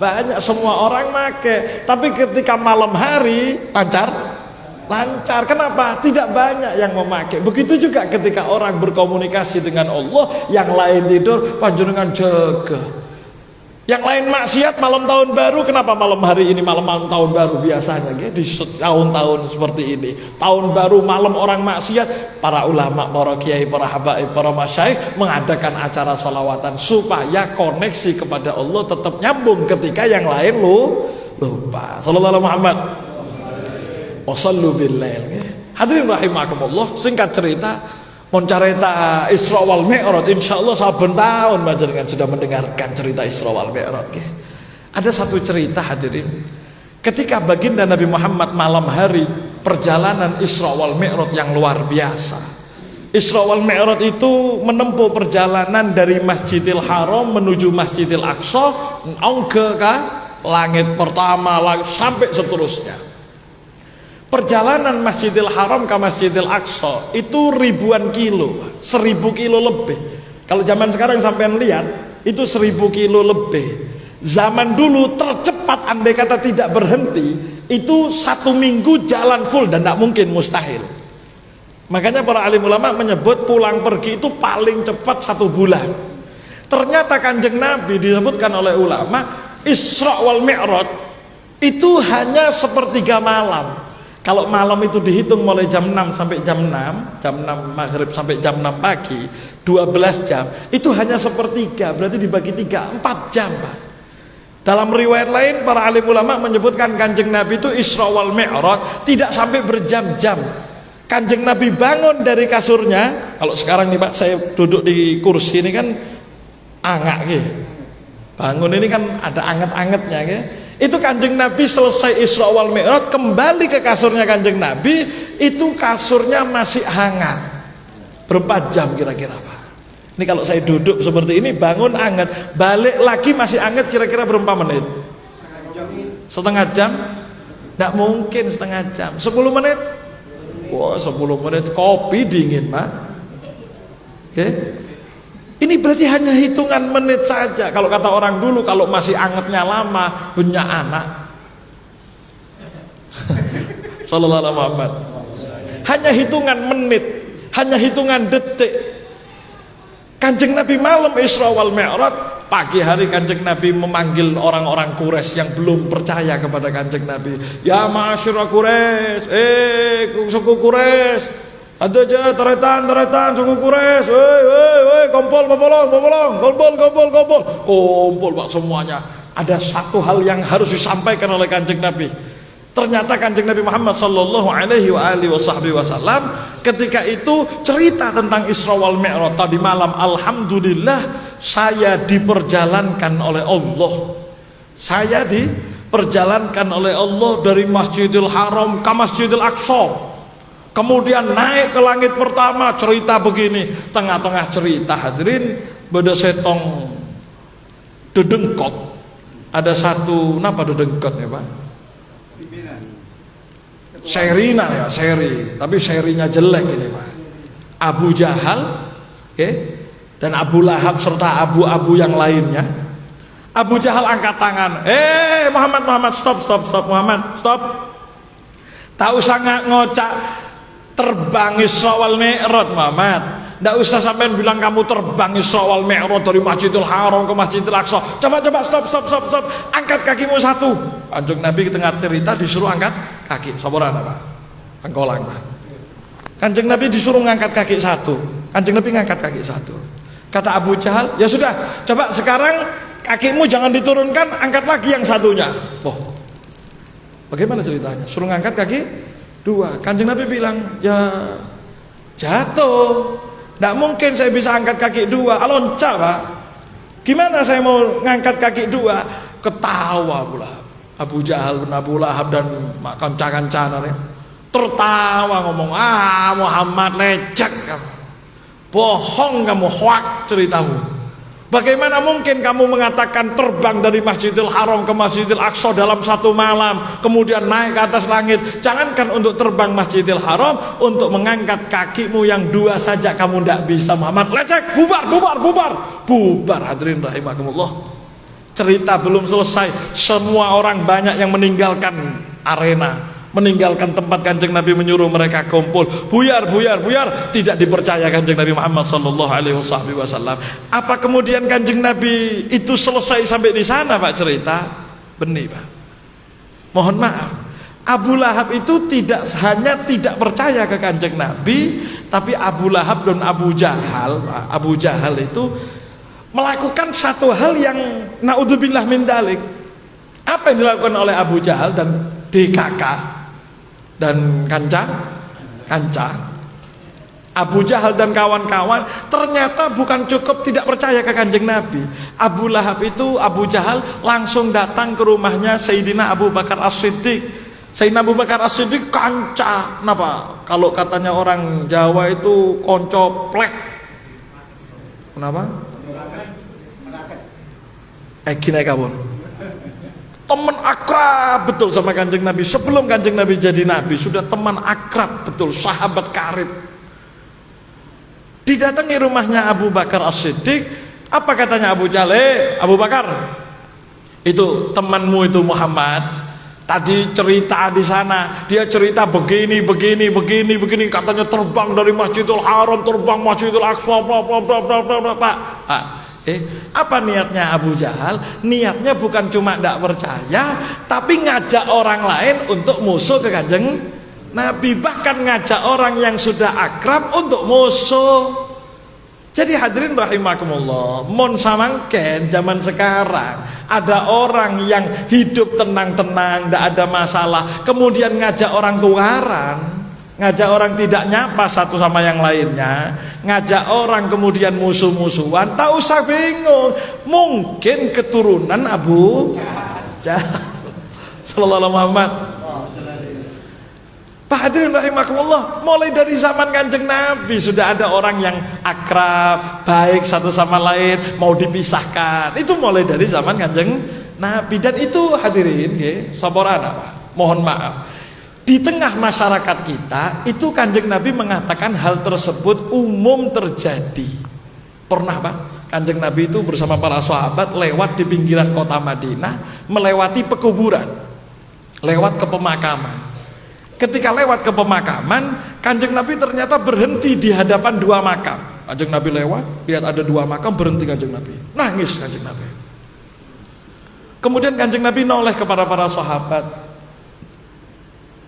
banyak, semua orang make. Tapi ketika malam hari lancar. Kenapa? Tidak banyak yang memakai. Begitu juga ketika orang berkomunikasi dengan Allah, yang lain tidur, panjenengan jaga. Yang lain maksiat malam tahun baru. Kenapa malam hari ini malam tahun baru? Biasanya di tahun-tahun seperti ini, tahun baru malam orang maksiat, para ulama, para kiai, para habaib, para masyayikh mengadakan acara sholawatan supaya koneksi kepada Allah tetap nyambung ketika yang lain lupa. Sallallahu alaihi Muhammad wasallu billail. Hadirin rahimakumullah, singkat cerita, moncarita Isra wal Mi'raj, insyaallah saben tahun panjenengan sudah mendengarkan cerita Isra wal Mi'raj. Ada satu cerita hadirin, ketika baginda Nabi Muhammad malam hari perjalanan Isra wal Mi'raj yang luar biasa. Isra wal Mi'raj itu menempuh perjalanan dari Masjidil Haram menuju Masjidil Aqsa, ke langit pertama sampai seterusnya. Perjalanan Masjidil Haram ke Masjidil Aqsa itu ribuan kilo, 1000 kilo lebih. Kalau zaman sekarang sampean lihat itu 1000 kilo lebih. Zaman dulu tercepat andai kata tidak berhenti itu 1 minggu jalan full, dan tidak mungkin, mustahil. Makanya para alim ulama menyebut pulang pergi itu paling cepat 1 bulan. Ternyata Kanjeng Nabi disebutkan oleh ulama Isra wal Mi'raj itu hanya sepertiga malam. Kalau malam itu dihitung mulai jam 6 sampai jam 6 maghrib sampai jam 6 pagi, 12 jam, itu hanya sepertiga, berarti dibagi 3, 4 jam Pak. Dalam riwayat lain para alim ulama menyebutkan Kanjeng Nabi itu Isra wal Mi'raj tidak sampai berjam-jam. Kanjeng Nabi bangun dari kasurnya, kalau sekarang nih Pak saya duduk di kursi ini kan angak gitu. Bangun ini kan ada anget-angetnya gitu. Itu Kanjeng Nabi selesai Isra wal Mi'raj kembali ke kasurnya Kanjeng Nabi, itu kasurnya masih hangat. Berapa jam kira-kira Pak? Ini kalau saya duduk seperti ini bangun hangat, balik lagi masih hangat, kira-kira berapa menit? Setengah jam? Tidak mungkin setengah jam. 10 menit? Wah 10 menit kopi dingin Pak. Oke? Ini berarti hanya hitungan menit saja. Kalau kata orang dulu, kalau masih angetnya lama, punya anak. Sallallahu alaihi Muhammad. Hanya hitungan menit, hanya hitungan detik. Kanjeng Nabi malam Isra wal Mi'raj, pagi hari Kanjeng Nabi memanggil orang-orang Quraisy yang belum percaya kepada Kanjeng Nabi. Ya ma'asyira Quraisy, suku Quraisy. Ada aja teretan suku Quraisy, woi kumpul Pak semuanya. Ada satu hal yang harus disampaikan oleh Kanjeng Nabi. Ternyata Kanjeng Nabi Muhammad sallallahu alaihi wasallam ketika itu cerita tentang Isra wal Mi'raj tadi malam. Alhamdulillah saya diperjalankan oleh Allah. Saya diperjalankan oleh Allah dari Masjidil Haram ke Masjidil Aqsa. Kemudian naik ke langit pertama, cerita begini. Tengah-tengah cerita hadirin, beda setong dedengkot. Ada satu, napa dedengkot ya Pak? Serina ya, seri. Tapi serinya jelek ini Pak. Abu Jahal, dan Abu Lahab serta abu-abu yang lainnya. Abu Jahal angkat tangan. Muhammad, stop Muhammad, stop. Tak usah ngocak terbang Isra wal Mi'raj Muhammad. Ndak usah sampean bilang kamu terbang Isra wal Mi'raj dari Masjidil Haram ke Masjidil Aqsa. Coba stop. Angkat kakimu satu. Kanjeng Nabi tengah cerita disuruh angkat kaki. Sabaran apa? Angkolang. Kanjeng Nabi disuruh ngangkat kaki satu. Kanjeng Nabi ngangkat kaki satu. Kata Abu Jahal, ya sudah, coba sekarang kakimu jangan diturunkan, angkat lagi yang satunya. Oh, bagaimana ceritanya? Suruh ngangkat kaki dua. Kanjeng Nabi bilang, ya jatuh. Tidak mungkin saya bisa angkat kaki dua. Alonca Pak. Gimana saya mau ngangkat kaki dua? Ketawa pula Abu Jahal dan Abu Lahab dan kanca-kancana tertawa ngomong, Muhammad lecek kamu, bohong kamu, hoak ceritamu. Bagaimana mungkin kamu mengatakan terbang dari Masjidil Haram ke Masjidil Aqsa dalam satu malam, kemudian naik ke atas langit? Jangankan untuk terbang Masjidil Haram, untuk mengangkat kakimu yang dua saja kamu tidak bisa Muhammad. Lecek, bubar hadirin rahimakumullah. Cerita belum selesai, semua orang banyak yang meninggalkan arena, meninggalkan tempat Kanjeng Nabi menyuruh mereka kumpul. Buyar. Tidak dipercaya Kanjeng Nabi Muhammad sallallahu alaihi wasallam. Apa kemudian Kanjeng Nabi itu selesai sampai di sana Pak cerita? Benih Pak. Mohon maaf, Abu Lahab itu tidak hanya tidak percaya ke Kanjeng Nabi, tapi Abu Lahab dan Abu Jahal itu melakukan satu hal yang naudzubillah min dalik. Apa yang dilakukan oleh Abu Jahal dan DKK dan kanca Abu Jahal dan kawan-kawan ternyata bukan cukup tidak percaya ke Kanjeng Nabi. Abu Lahab itu, Abu Jahal langsung datang ke rumahnya Sayyidina Abu Bakar As-Siddiq. Sayyidina Abu Bakar As-Siddiq kanca, kenapa? Kalau katanya orang Jawa itu koncoplek. Kenapa? Gini kabur. Teman akrab betul sama Kanjeng Nabi. Sebelum Kanjeng Nabi jadi Nabi sudah teman akrab betul, sahabat karib. Didatangi rumahnya Abu Bakar As-Siddiq. Apa katanya Abu Jahal? Abu Bakar, itu temanmu itu Muhammad tadi cerita di sana, dia cerita begini, katanya terbang dari Masjidil Haram, terbang Masjidil Aqsa, Pak. Apa niatnya Abu Jahal? Niatnya bukan cuma tidak percaya, tapi ngajak orang lain untuk musuh ke Kanjeng Nabi, bahkan ngajak orang yang sudah akrab untuk musuh. Jadi hadirin rahimakumullah, mon samangken zaman sekarang ada orang yang hidup tenang-tenang, tidak ada masalah, kemudian ngajak orang tukaran, ngajak orang tidak nyapa satu sama yang lainnya, ngajak orang kemudian musuh-musuhan. Tak usah bingung, mungkin keturunan Abu Jahal sallallahu alaihi Muhammad. Pak hadirin rahimakumullah, mulai dari zaman Kanjeng Nabi sudah ada orang yang akrab, baik satu sama lain, mau dipisahkan. Itu mulai dari zaman Kanjeng Nabi. Dan itu hadirin sabaran apa? Mohon maaf, di tengah masyarakat kita itu Kanjeng Nabi mengatakan hal tersebut umum terjadi. Pernah Pak, Kanjeng Nabi itu bersama para sahabat lewat di pinggiran kota Madinah, melewati pekuburan, lewat ke pemakaman. Ketika lewat ke pemakaman, Kanjeng Nabi ternyata berhenti di hadapan dua makam. Kanjeng Nabi lewat, lihat ada dua makam, berhenti Kanjeng Nabi, nangis Kanjeng Nabi. Kemudian Kanjeng Nabi noleh kepada para sahabat.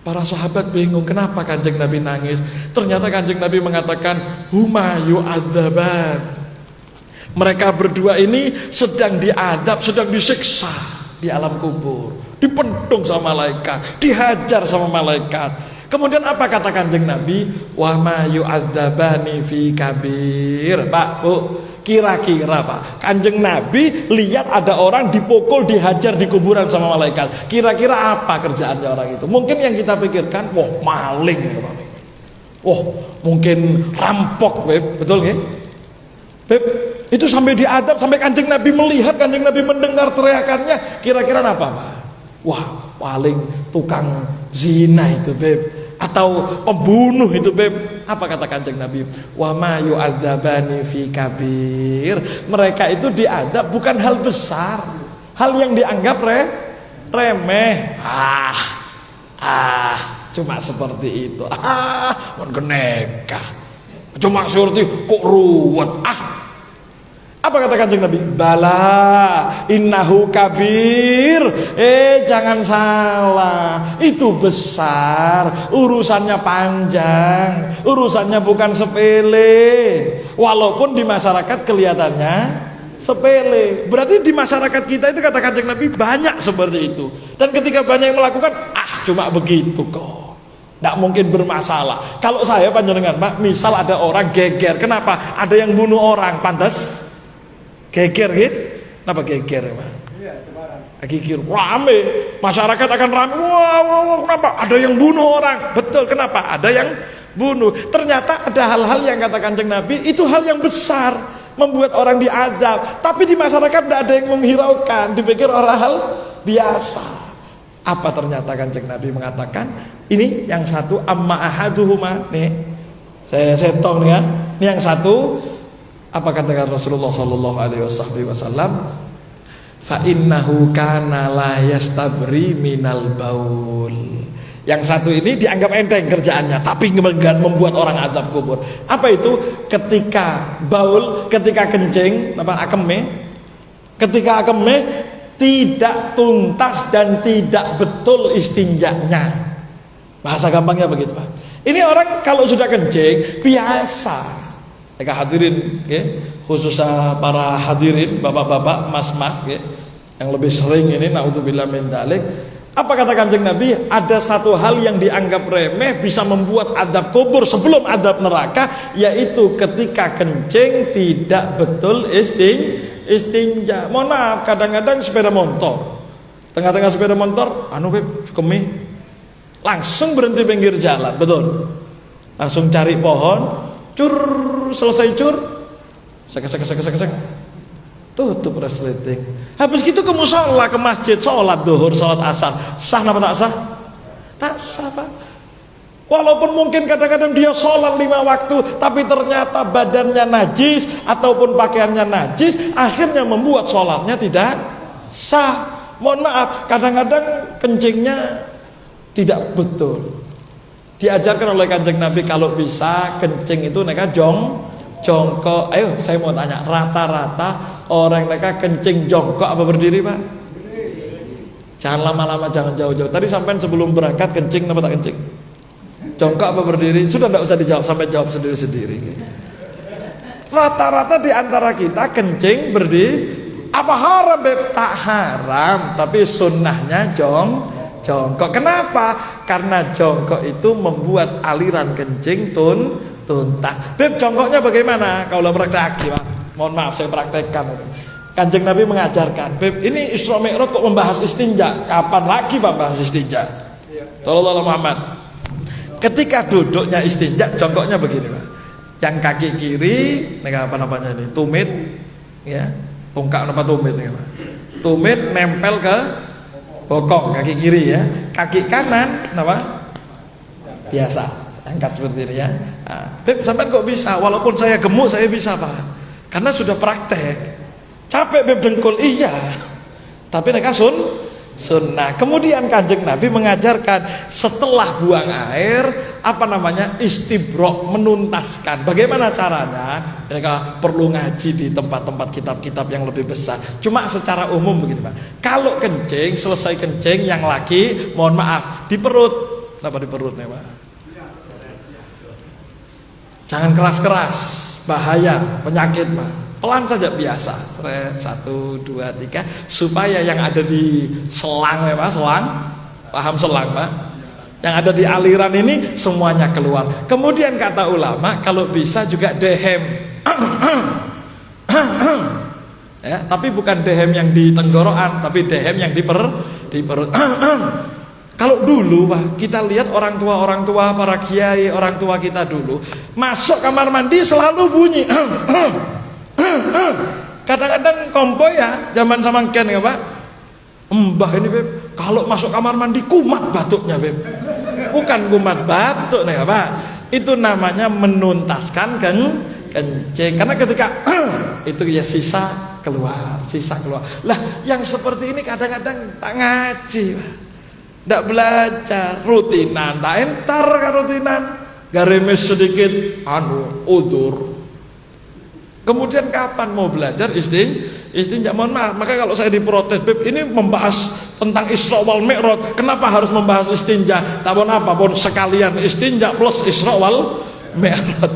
Para sahabat bingung, kenapa Kanjeng Nabi nangis? Ternyata Kanjeng Nabi mengatakan, huma yu'adzaban. Mereka berdua ini sedang diadab, sedang disiksa di alam kubur, dipentung sama malaikat, dihajar sama malaikat. Kemudian apa kata Kanjeng Nabi? Wa ma yu'adzabani fi kabir. Pak, Bu, kira-kira Pak, Kanjeng Nabi lihat ada orang dipukul, dihajar di kuburan sama malaikat. Kira-kira apa kerjaannya orang itu? Mungkin yang kita pikirkan, wah maling, wah mungkin rampok, Beb. Betul nggih? Beb, itu sampai diadab, sampai Kanjeng Nabi melihat, Kanjeng Nabi mendengar teriakannya. Kira-kira apa Pak? Wah paling tukang zina itu Beb, atau pembunuh itu Beb. Apa kata Kanjeng Nabi? Wa ma yu'adzabani fi kabir. Mereka itu diadab bukan hal besar, hal yang dianggap remeh. cuma seperti itu. Mun keneka. Cuma seperti kok ruwet. Apa kata Kanjeng Nabi? Bala innahu kabir. Jangan salah, itu besar, urusannya panjang, urusannya bukan sepele. Walaupun di masyarakat kelihatannya sepele. Berarti di masyarakat kita itu kata Kanjeng Nabi banyak seperti itu. Dan ketika banyak yang melakukan, cuma begitu kok, tidak mungkin bermasalah. Kalau saya panjenengan Pak, misal ada orang geger, kenapa? Ada yang bunuh orang, pantas geger gitu. Kenapa geger ya Pak? Geger, rame, masyarakat akan rame. Wah, kenapa? Ada yang bunuh orang. Betul, kenapa? Ada yang bunuh. Ternyata ada hal-hal yang kata Kanjeng Nabi itu hal yang besar, membuat orang diadab. Tapi di masyarakat tidak ada yang menghiraukan, dipikir orang hal biasa. Apa ternyata Kanjeng Nabi mengatakan? Ini yang satu amma ahaduhuma. Nih, saya setong nih ya. Ini yang satu. Apa kata Rasulullah sallallahu alaihi wasallam? Fa innahu kana la yastabri minal baul. Yang satu ini dianggap enteng kerjaannya, tapi membuat orang azab kubur. Apa itu? Ketika baul, ketika kencing, ketika akeme tidak tuntas dan tidak betul istinjanya. Bahasa gampangnya begitu Pak. Ini orang kalau sudah kencing biasa. Mereka hadirin, khususnya para hadirin, bapak-bapak, mas-mas, yang lebih sering ini, naudzubillah min dzalik. Apa kata Kanjeng Nabi? Ada satu hal yang dianggap remeh bisa membuat adab kubur sebelum adab neraka, yaitu ketika kencing tidak betul istinja. Mohon maaf, kadang-kadang sepeda motor, tengah-tengah sepeda motor, kemi, langsung berhenti pinggir jalan, betul? Langsung cari pohon, cur, selesai cur, sek, tutup resleting. Habis gitu ke musola, ke masjid, sholat duhur, sholat asar. Sah apa tak sah? Tak sah Pak. Walaupun mungkin kadang-kadang dia sholat 5 waktu, tapi ternyata badannya najis ataupun pakaiannya najis, akhirnya membuat sholatnya tidak sah. Mohon maaf, kadang-kadang kencingnya tidak betul. Diajarkan oleh Kanjeng Nabi kalau bisa kencing itu mereka jongkok. Ayo saya mau tanya, rata-rata orang mereka kencing jongkok apa berdiri Pak? Jangan lama-lama, jangan jauh-jauh. Tadi sampai sebelum berangkat kencing apa tak kencing? Jongkok apa berdiri? Sudah tidak usah dijawab, sampai jawab sendiri-sendiri. Rata-rata di antara kita kencing berdiri. Apa haram Beb? Tak haram, tapi sunnahnya jongkok. Kenapa? Karena jongkok itu membuat aliran kencing tuntas. Beb, jongkoknya bagaimana? Kalau praktek, Pak. Mohon maaf, saya praktekkan. Kanjeng Nabi mengajarkan. Beb, ini Isra Mi'raj kok membahas istinja? Kapan lagi Pak bahas istinja? Sallallahu Muhammad. Ketika duduknya istinja, jongkoknya begini Pak. Yang kaki kiri, apa namanya ini? Tumit, ya. Ungkap apa tumit ini Pak? Tumit nempel ke bokong kaki kiri ya, kaki kanan kenapa? Biasa, angkat seperti ini ya. Beb, sampai kok bisa? Walaupun saya gemuk saya bisa Pak, karena sudah praktek. Capek Beb dengkul, iya. Tapi mereka sunnah. Kemudian Kanjeng Nabi mengajarkan setelah buang air istibrok, menuntaskan. Bagaimana caranya? Mereka perlu ngaji di tempat-tempat kitab-kitab yang lebih besar. Cuma secara umum begini Pak. Kalau kencing, selesai kencing yang laki, mohon maaf, di perut. Kenapa di perut nih Pak? Jangan keras-keras, bahaya, penyakit Pak. Pelan saja biasa, 1, 2, 3, supaya yang ada di selang ya Pak, paham selang Pak? Yang ada di aliran ini semuanya keluar. Kemudian kata ulama, kalau bisa juga dehem. Ya, tapi bukan dehem yang di tenggorokan, tapi dehem yang di perut. Kalau dulu Pak, kita lihat orang tua, para kiai, orang tua kita dulu masuk kamar mandi selalu bunyi. Kadang-kadang kompoi ya, zaman samangken ya Pak. Mbah ini Beb, kalau masuk kamar mandi kumat batuknya Beb. Bukan kumat batuk nih ya Pak. Itu namanya menuntaskan kencing. Karena ketika itu ya sisa keluar. Lah, yang seperti ini kadang-kadang tak ngaji Pak. ndak belajar, rutinan, tak entar kan rutinan, garemes sedikit, udur. Kemudian kapan mau belajar istinja? Mohon maaf, maka kalau saya diprotes, Beb, ini membahas tentang Isra wal Mi'raj, kenapa harus membahas istinja? Tabon apa pun sekalian istinja plus Isra wal Mi'raj.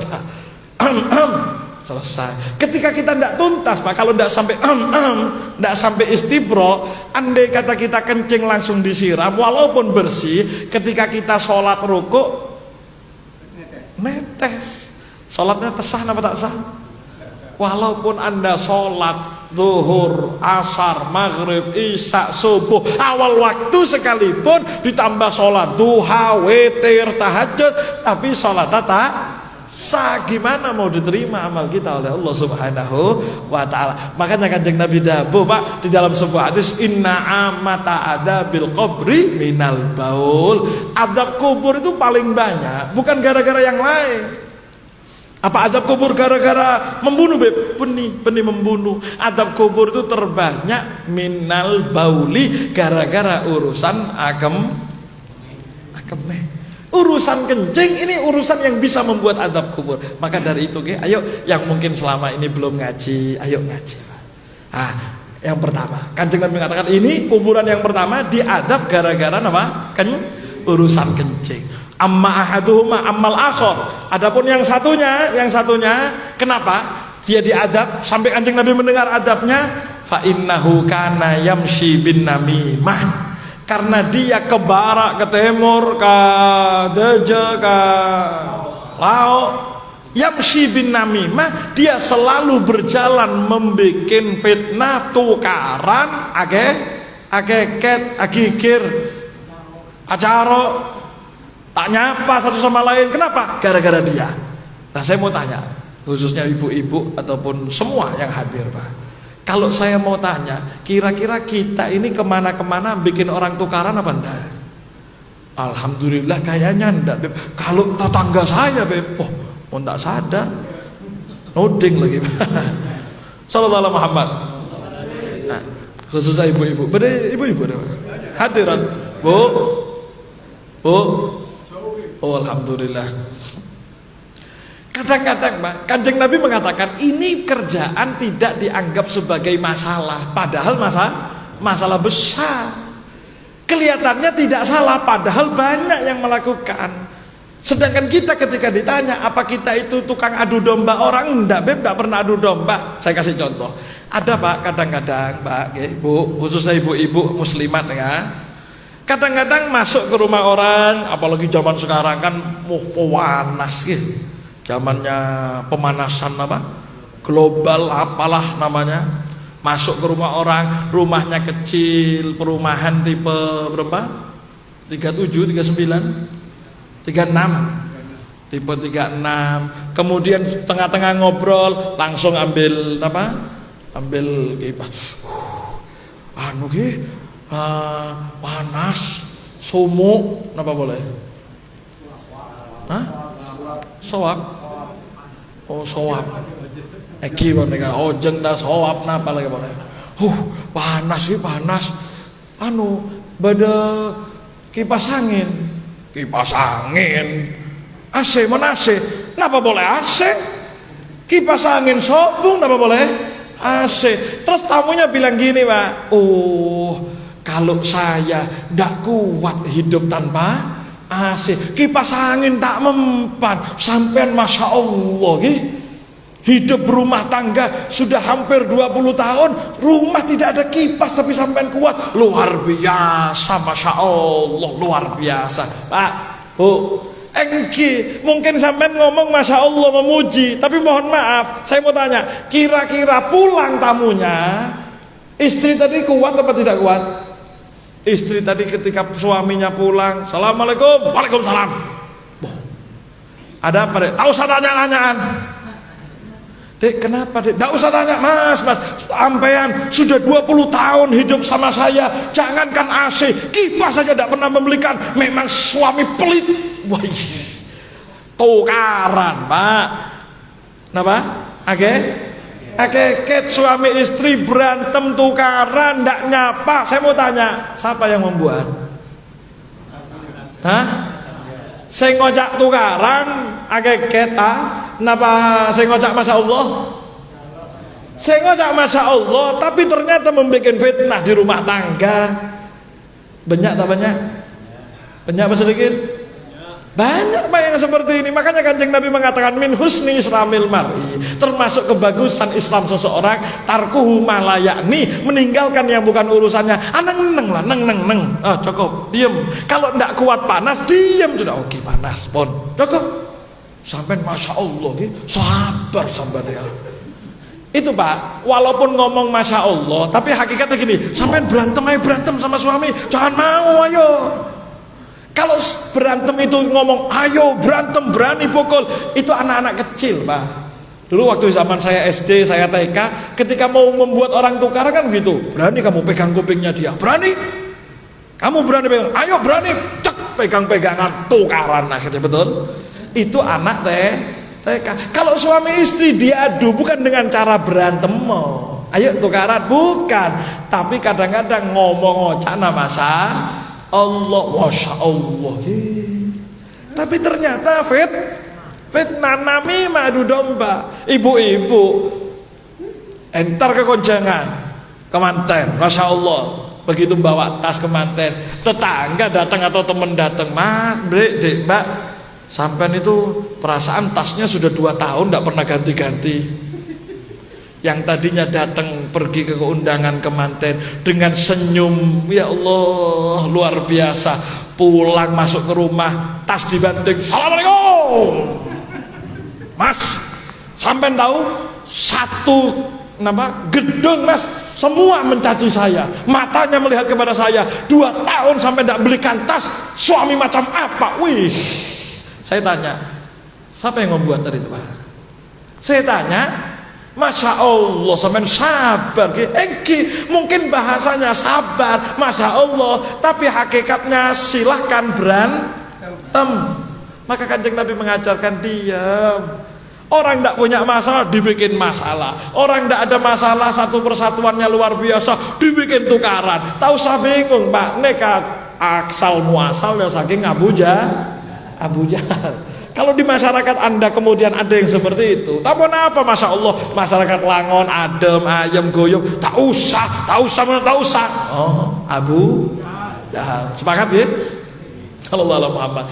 Selesai. Ketika kita tidak tuntas, Pak, kalau tidak sampai tidak sampai istibro, andai kata kita kencing langsung disiram, walaupun bersih, ketika kita sholat rukuk netes, sholatnya sah apa tak sah? Walaupun Anda sholat zuhur, asar, maghrib, isya, subuh, awal waktu sekalipun, ditambah sholat duha, witir, tahajud, tapi sholatnya tak sah, gimana mau diterima amal kita oleh Allah Subhanahu wa ta'ala? Makanya Kanjeng Nabi dawuh, Pak, di dalam sebuah hadis, inna amata adabil qabri minal baul. Adab kubur itu paling banyak, bukan gara-gara yang lain. Apa azab kubur gara-gara membunuh, Beb? Benih membunuh. Azab kubur itu terbanyak minal bauli, gara-gara urusan urusan kencing, ini urusan yang bisa membuat azab kubur. Maka dari itu, ayo yang mungkin selama ini belum ngaji, ayo ngaji. Yang pertama, Kanjeng Nabi mengatakan ini kuburan yang pertama diadab gara-gara apa? Urusan kencing. Amma ahaduhuma ammal akhar. Adapun yang satunya kenapa dia diadab sampai Kanjeng Nabi mendengar adabnya? Fa innahu kana yamshi bin namimah. Karena dia ke barat, ke timur, ke deje, ke laut, yamshi bin namimah, dia selalu berjalan membikin fitnah, tukaran, ket, agikir, acara, tak nyapa satu sama lain. Kenapa? Gara-gara dia. Nah, saya mau tanya, khususnya ibu-ibu ataupun semua yang hadir, Pak. Kalau saya mau tanya, kira-kira kita ini kemana-kemana bikin orang tukaran apa enggak? Alhamdulillah kayaknya enggak, Beb. Kalau tetangga saya, Beb, mau enggak sadar, noding lagi. Sallallahu alaihi Muhammad. Nah, khususnya ibu-ibu. Ibu-ibu hadirat, Bu. Oh, alhamdulillah. Kadang-kadang, Pak, Kanjeng Nabi mengatakan ini kerjaan tidak dianggap sebagai masalah, padahal masalah besar. Kelihatannya tidak salah, padahal banyak yang melakukan. Sedangkan kita ketika ditanya apa kita itu tukang adu domba orang, enggak, Beb, enggak pernah adu domba. Saya kasih contoh. Ada, Pak, kadang-kadang, Pak, Ibu, khususnya ibu-ibu muslimat ya. Kadang-kadang masuk ke rumah orang, apalagi zaman sekarang kan panas gitu. Zamannya pemanasan global apalah namanya. Masuk ke rumah orang, rumahnya kecil, perumahan tipe berapa? 37, 39, 36. Tipe 36. Kemudian tengah-tengah ngobrol, langsung ambil Ambil kipas. Panas, sumuk, napa boleh? Soap. Oh, soap. Eki boneka ojeng dah soap napa lagi boleh? Panas. Bada kipas angin. AC mana AC? Napa boleh AC? Kipas angin sobung napa boleh? AC. Terus tamunya bilang gini, Pak. Kalau saya tidak kuat hidup tanpa AC, kipas angin tak mempan. Sampean Masya Allah, hidup berumah tangga sudah hampir 20 tahun, rumah tidak ada kipas tapi sampean kuat. Luar biasa, Masya Allah, luar biasa. Pak, Bu, mungkin sampean ngomong Masya Allah memuji, tapi mohon maaf, saya mau tanya, kira-kira pulang tamunya, istri tadi kuat apa tidak kuat? Istri tadi ketika suaminya pulang, Assalamualaikum, Waalaikumsalam. Ada apa, Dek? Tak usah tanya-tanyaan. Dek, kenapa, Dek? Tak usah tanya, Mas. Sampean sudah 20 tahun hidup sama saya, jangankan AC, kipas saja tidak pernah membelikan. Memang suami pelit. Wah, tukaran, Pak. Kenapa? Keket suami istri berantem tukaran, ndak nyapa. Saya mau tanya, siapa yang membuat? Hah? Sing ngocak tukaran akeh keta, napa sing ngocak Masya Allah? Sing ngocak Masya Allah, tapi ternyata membuat fitnah di rumah tangga. Banyak tak banyak? Banyak apa sedikit? Banyak Pak yang seperti ini. Makanya Kanjeng Nabi mengatakan min husni islamil mar'i, termasuk kebagusan Islam seseorang tarkuhu ma la yakni, meninggalkan yang bukan urusannya. Neng lah, neng. Oh, cukup, diem. Kalau ndak kuat panas, diem sudah. Oke, panas pun cukup. Sampai Masya Allah, sabar sampai dia. Itu Pak, walaupun ngomong Masya Allah, tapi hakikatnya gini, sampai berantem sama suami, jangan mau, ayo. Kalau berantem itu ngomong ayo berantem, berani pukul, itu anak-anak kecil Pak. Dulu waktu zaman saya SD, saya TK, ketika mau membuat orang tukar kan gitu, berani kamu pegang kupingnya dia, berani kamu berani pegang, ayo berani, cek pegang-pegangan tukaran akhirnya, betul. Itu anak TK. Kalau suami istri diadu bukan dengan cara berantem, ayo tukaran, bukan, tapi kadang-kadang ngomong ocana masa Allah, Masya Allah. Tapi ternyata fitnah nami madu domba. Ibu-ibu entar ke konjangan kemanten, Masya Allah. Begitu bawa tas kemanten, tetangga datang atau teman datang, Mas, dek, Mbak, sampean itu perasaan tasnya sudah 2 tahun tidak pernah ganti-ganti. Yang tadinya datang pergi ke undangan kemanten dengan senyum, ya Allah luar biasa, pulang masuk ke rumah tas dibanting, Assalamualaikum Mas, sampean tahu satu gedung Mas semua mencaci saya, matanya melihat kepada saya, 2 tahun sampai tidak belikan tas, suami macam apa? Wih, saya tanya, siapa yang membuat tadi itu Pak? Saya tanya, Masya Allah, sampean sabar, mungkin bahasanya sabar, Masya Allah, tapi hakikatnya silahkan berantem. Maka Kanjeng Nabi mengajarkan diam. Orang tidak punya masalah dibikin masalah, orang tidak ada masalah, satu persatuannya luar biasa dibikin tukaran. Tahu saya bingung Pak, nekat aksal muasalnya saking Abu Jahal. Kalau di masyarakat Anda kemudian ada yang seperti itu, tak apa, Masya Allah, masyarakat Langon adem, ayam goyong, tak usah. Oh, Abu Jahal. Sepakat ya? Kalau Allah Muhammad.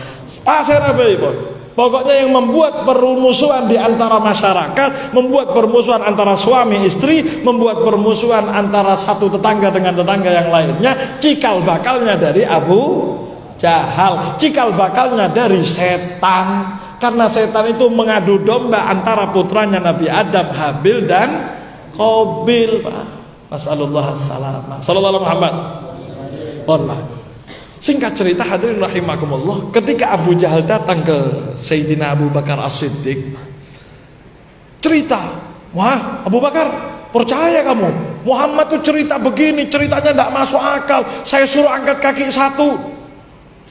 Saya Nabi pun. Pokoknya yang membuat permusuhan di antara masyarakat, membuat permusuhan antara suami istri, membuat permusuhan antara satu tetangga dengan tetangga yang lainnya, cikal bakalnya dari Abu Jahal, cikal bakalnya dari setan. Karena setan itu mengadu domba antara putranya Nabi Adam, Habil dan Qabil. Nasallallahu alaihi sallallahu Muhammad. Singkat cerita hadirin rahimakumullah, ketika Abu Jahal datang ke Sayyidina Abu Bakar As-Siddiq, cerita, wah Abu Bakar, percaya kamu Muhammad tuh cerita begini, ceritanya tidak masuk akal. Saya suruh angkat kaki satu,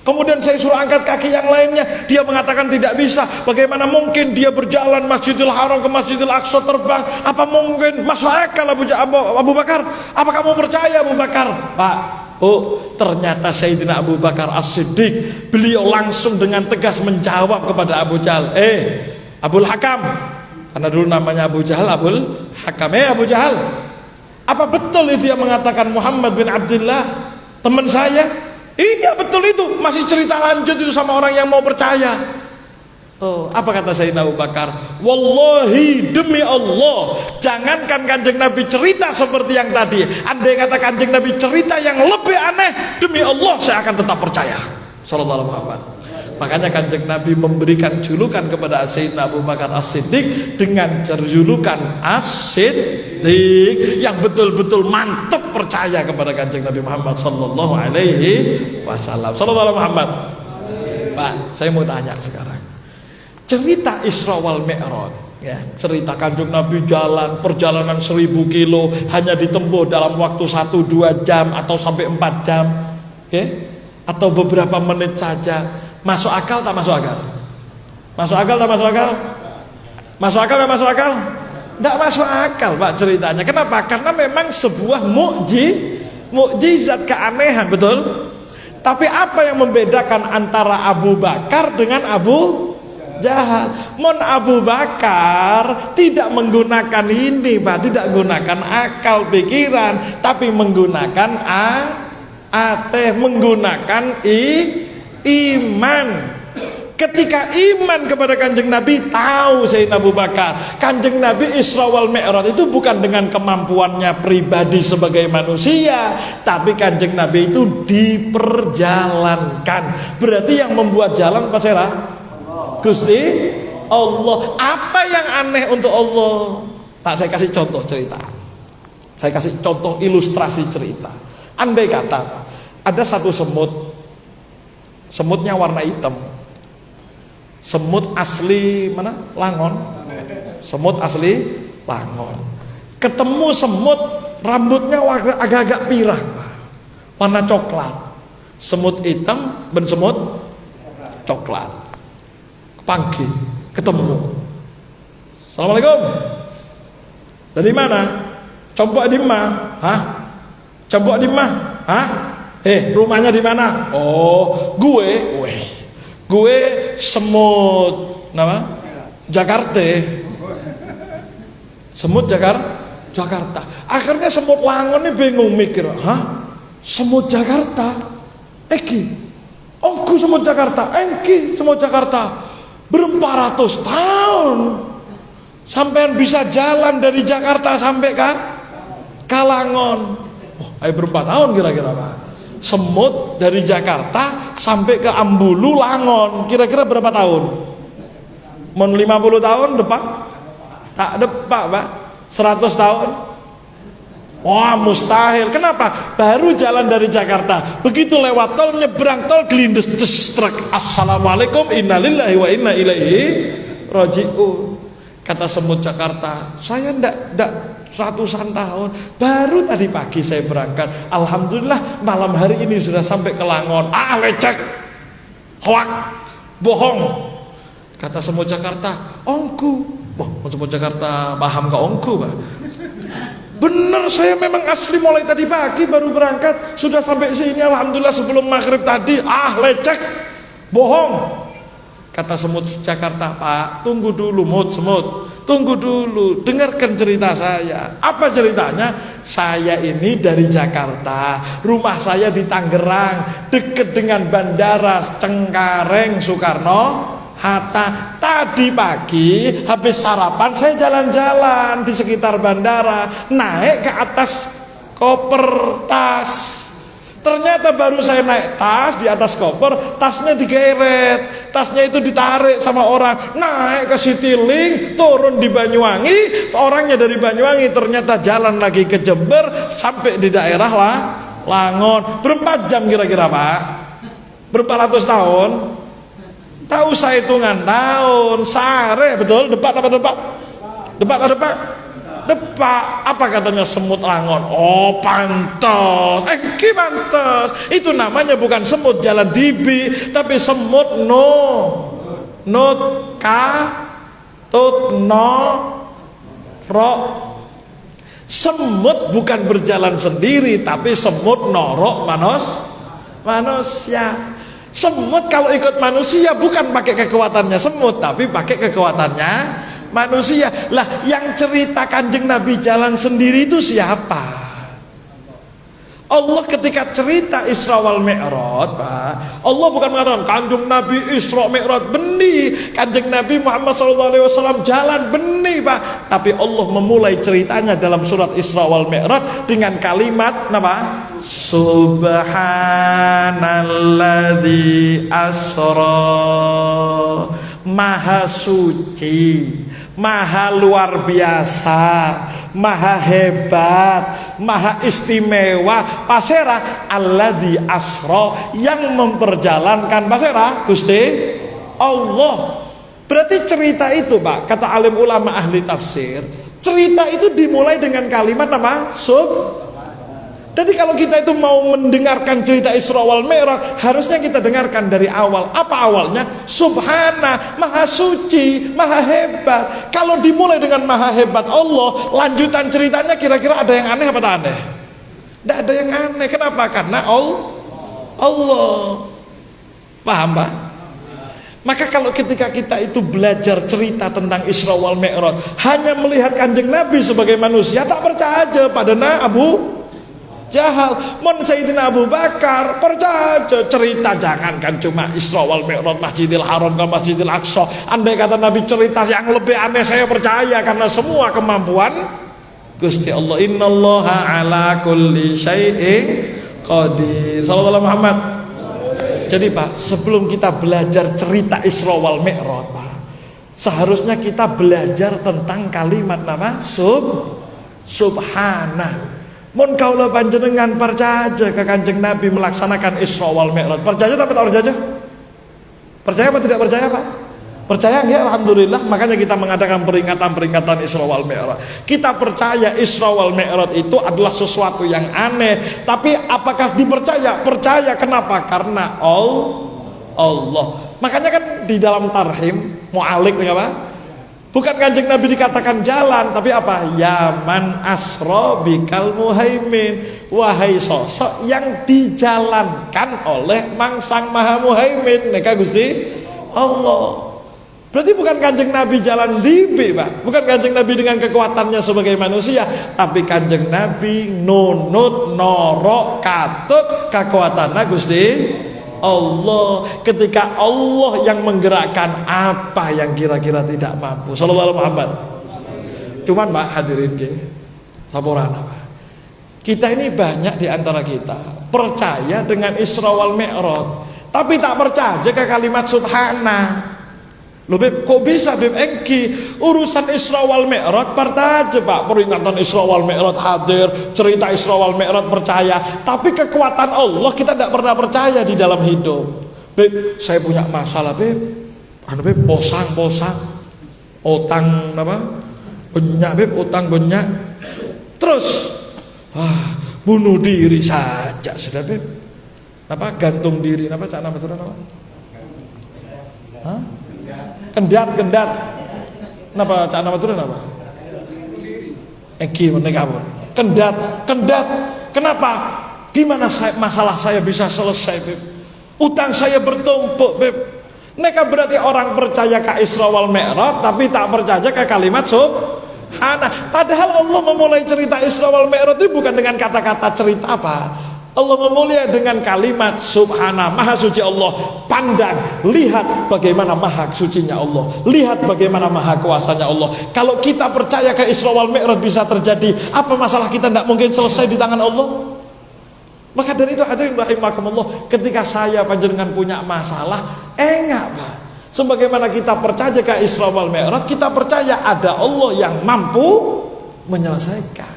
kemudian saya suruh angkat kaki yang lainnya, dia mengatakan tidak bisa. Bagaimana mungkin dia berjalan Masjidil Haram ke Masjidil Aqsa terbang? Apa mungkin masuk akal Abu Bakar? Apa kamu percaya Abu Bakar? Pak, ternyata Sayyidina Abu Bakar As-Siddiq, beliau langsung dengan tegas menjawab kepada Abu Jahal, Abul Hakam, karena dulu namanya Abu Jahal, Abul Hakam, Abu Jahal, apa betul itu yang mengatakan Muhammad bin Abdullah teman saya? Iya betul itu, masih cerita lanjut itu sama orang yang mau percaya. Apa kata Sayyidina Abu Bakar? Wallahi, demi Allah, jangankan Kanjeng Nabi cerita seperti yang tadi, andai kata Kanjeng Nabi cerita yang lebih aneh, demi Allah saya akan tetap percaya. Sallallahu alaihi wasallam. Makanya Kanjeng Nabi memberikan julukan kepada Sayyidina Abu Bakar As-Siddiq dengan julukan As-Siddiq, yang betul-betul mantap percaya kepada Kanjeng Nabi Muhammad sallallahu alaihi wasallam. Sallallahu alaihi Muhammad. Pak, saya mau tanya sekarang. Cerita Isra wal Mi'raj, ya, cerita Kanjeng Nabi jalan perjalanan 1000 kilo hanya ditempuh dalam waktu 1-2 jam atau sampai 4 jam, atau beberapa menit saja. Masuk akal tak masuk akal? Masuk akal tak masuk akal? Masuk akal tak masuk akal? Tidak masuk akal Pak ceritanya. Kenapa? Karena memang sebuah mukjizat, keanehan, betul? Tapi apa yang membedakan antara Abu Bakar dengan Abu Jahal? Abu Bakar tidak menggunakan ini, Pak, tidak menggunakan akal pikiran, tapi menggunakan menggunakan iman. Ketika iman kepada Kanjeng Nabi, tahu Sayyidina Abu Bakar, Kanjeng Nabi Isra wal Mi'raj itu bukan dengan kemampuannya pribadi sebagai manusia, tapi Kanjeng Nabi itu diperjalankan. Berarti yang membuat jalan apa Sera? Gusti Allah. Apa yang aneh untuk Allah? Pak, saya kasih contoh cerita. Saya kasih contoh ilustrasi cerita. Andai kata ada satu semut, semutnya warna hitam. Semut asli mana? Langon. Semut asli Langon. Ketemu semut rambutnya agak-agak pirang, warna coklat. Semut hitam dan semut coklat. Panggil, ketemu. Assalamualaikum. Dari mana? Coba di mana? Hah? Coba di mana? Hah? Rumahnya di mana? Oh, gue semut nama Jakarta. Semut Jakarta. Akhirnya semut Langon ini bingung mikir, hah? Semut Jakarta? Ongku semut Jakarta, semut Jakarta. Berapa ratus tahun sampean bisa jalan dari Jakarta sampai ke Langon? Berapa tahun kira-kira, Pak? Semut dari Jakarta sampai ke Ambulu Langon kira-kira berapa tahun? 50 tahun depan? Tak depan, Pak. 100 tahun? Wah, mustahil. Kenapa? Baru jalan dari Jakarta, begitu lewat tol, nyebrang tol, gelindes truk. Assalamualaikum, innalillahi wa inna ilaihi raji'un. Kata semut Jakarta, saya ndak ratusan tahun, baru tadi pagi saya berangkat, alhamdulillah malam hari ini sudah sampai ke Langon. Lecek, hoak, bohong. Kata semut Jakarta, ongku. Semut Jakarta paham ke ongku, Pak? Bener, saya memang asli mulai tadi pagi baru berangkat, sudah sampai sini alhamdulillah sebelum maghrib tadi. Lecek, bohong. Kata semut Jakarta, Pak, tunggu dulu semut. Tunggu dulu, dengarkan cerita saya. Apa ceritanya? Saya ini dari Jakarta, rumah saya di Tangerang, dekat dengan bandara Cengkareng Soekarno Hatta. Tadi pagi habis sarapan saya jalan-jalan di sekitar bandara, naik ke atas koper tas. Ternyata baru saya naik tas, di atas koper, tasnya digeret, tasnya itu ditarik sama orang, naik ke Citylink, turun di Banyuwangi, orangnya dari Banyuwangi, ternyata jalan lagi ke Jember, sampai di daerah Langon. Berapa jam kira-kira, Pak? Berapa ratus tahun? Tak usah hitungan tahun, sare, betul? Depak apa depak? Depak apa depak? Depak. Apa katanya semut Langon? Oh, pantes. Pantes. Itu namanya bukan semut jalan dibi, tapi semut nut ka tut no ro. Semut bukan berjalan sendiri, tapi semut norok manusia. Semut kalau ikut manusia bukan pakai kekuatannya semut, tapi pakai kekuatannya manusia. Lah, yang cerita Kanjeng Nabi jalan sendiri itu siapa? Allah ketika cerita Isra wal Mi'raj, Pak, Allah bukan mengatakan Kanjeng Nabi Isra Mi'raj benih, Kanjeng Nabi Muhammad SAW jalan benih, Pak. Tapi Allah memulai ceritanya dalam surat Isra wal Mi'raj dengan kalimat apa? Subhanalladzi asra, maha suci, maha luar biasa, maha hebat, maha istimewa. Pasera alladzi asra, yang memperjalankan pasera Gusti Allah. Berarti cerita itu, Pak, kata alim ulama ahli tafsir, cerita itu dimulai dengan kalimat apa? Jadi kalau kita itu mau mendengarkan cerita Isra wal Mi'raj, harusnya kita dengarkan dari awal. Apa awalnya? Subhana, maha suci, maha hebat. Kalau dimulai dengan maha hebat Allah, lanjutan ceritanya kira-kira ada yang aneh apa tak aneh? Tidak ada yang aneh. Kenapa? Karena Allah. Paham Pak? Maka kalau ketika kita itu belajar cerita tentang Isra wal Mi'raj, hanya melihat Kanjeng Nabi sebagai manusia, tak percaya aja pada Abu Jahal. Mon Sayyidina Abu Bakar percaya aja cerita, jangankan cuma Isra wal Mi'raj, Masjidil Haram ke Masjidil Aqsa. Andai kata Nabi cerita yang lebih aneh, saya percaya, karena semua kemampuan Gusti Allah. Innallaha ala kulli syai'in qadir. Sallallahu alaihi Muhammad. Jadi Pak, sebelum kita belajar cerita Isra wal Mi'raj, Pak, seharusnya kita belajar tentang kalimat nama subhana. Mun kaula panjenengan percaya ke Kanjeng Nabi melaksanakan Isra wal Mi'raj. Percaya tapi tak percaya? Percaya apa tidak percaya, Pak? Percaya enggak? Alhamdulillah. Makanya kita mengadakan peringatan Isra wal Mi'raj. Kita percaya Isra wal Mi'raj itu adalah sesuatu yang aneh. Tapi apakah dipercaya? Percaya. Kenapa? Karena Allah. Makanya kan di dalam tarhim mu'alik apa? Bukan Kanjeng Nabi dikatakan jalan, tapi apa? Yaman asra bikal muhaimin. Wahai sosok yang dijalankan oleh Mangsang Maha Muhaimin, neka Gusti Allah. Berarti bukan Kanjeng Nabi jalan dibi, Pak. Bukan Kanjeng Nabi dengan kekuatannya sebagai manusia, tapi Kanjeng Nabi nunut norok katut kekuatannya Gusti Allah. Ketika Allah yang menggerakkan, apa yang kira-kira tidak mampu. Sallallahu alaihi Muhammad. Cuman Pak hadirin saborana Pak, kita ini banyak di antara kita percaya dengan Isra wal Mi'raj, tapi tak percaya ke kalimat subhana. Loh Beb, kok bisa Beb engki urusan Isra wal Mi'raj percaya Pak, peringatan Isra wal Mi'raj hadir, cerita Isra wal Mi'raj percaya, tapi kekuatan Allah kita tidak pernah percaya di dalam hidup. Beb, saya punya masalah Beb, Beb posang, utang apa? Banyak Beb, utang banyak. Terus bunuh diri saja sudah Beb. Apa gantung diri, apa cak nama turun apa? Hah? Kendat. Kenapa cak nama turun apa? Eki menegabur. Kendat. Kenapa? Gimana masalah saya bisa selesai, Beb? Utang saya bertumpuk, Beb. Neka berarti orang percaya ke Isra wal Mi'raj, tapi tak percaya ke kalimat subhana. Padahal Allah memulai cerita Isra wal Mi'raj itu bukan dengan kata-kata cerita apa? Allah memulai dengan kalimat subhana, maha suci Allah. Pandang, lihat bagaimana maha sucinya Allah, lihat bagaimana maha kuasanya Allah. Kalau kita percaya ke Isra wal Mi'raj bisa terjadi, apa masalah kita tidak mungkin selesai di tangan Allah? Maka dari itu hadirin rahimakumullah, ketika saya panjenengan punya masalah, enggak Pak, sebagaimana kita percaya ke Isra wal Mi'raj, kita percaya ada Allah yang mampu menyelesaikan.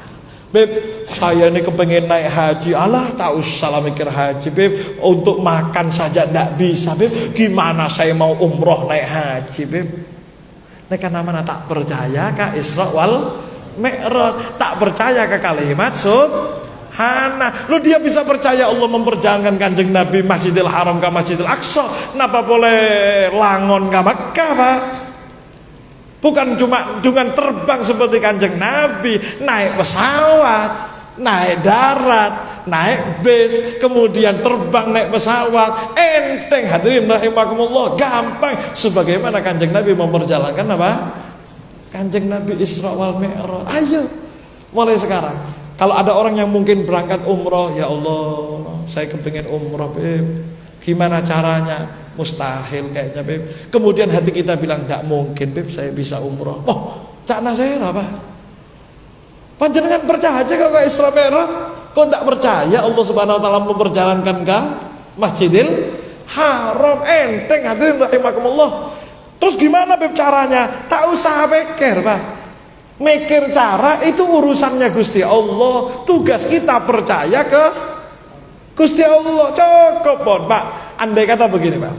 Beb, saya ini kepengen naik haji. Alah, tak usah mikir haji, Beb. Untuk makan saja tidak bisa, Beb. Gimana saya mau umroh naik haji, Beb? Ini karena mana tak percaya ke Isra wal Mi'raj, tak percaya ke kalimat subhana. Lu dia bisa percaya Allah memperjalankan Kanjeng Nabi Masjidil Haram ke Masjidil Aqsa. Kenapa boleh langon ke Mekah, Pak? Bukan cuma dengan terbang seperti Kanjeng Nabi, naik pesawat, naik darat, naik bis, kemudian terbang naik pesawat, enteng hadirin rahimakumullah, gampang. Sebagaimana Kanjeng Nabi memperjalankan apa? Kanjeng Nabi Isra wal Mi'raj. Ayo, mulai sekarang. Kalau ada orang yang mungkin berangkat umroh, ya Allah, saya kepingin umroh, Beb. Gimana caranya? Mustahil kayaknya, Beb. Kemudian hati kita bilang tidak mungkin, Beb, saya bisa umroh. Oh, cak saya apa? Panjenengan percaya aja kalau Isra Mi'raj. Kok tidak percaya Allah Subhanahu wa taala memperjalankan ke Masjidil Haram? Enteng hadirin rahimakumullah. Terus gimana, Beb, caranya? Tak usah pikir, Pak. Mikir cara itu urusannya Gusti Allah. Tugas kita percaya ke Gusti Allah. Cukup, Bon, Pak. Andai kata begini, Pak,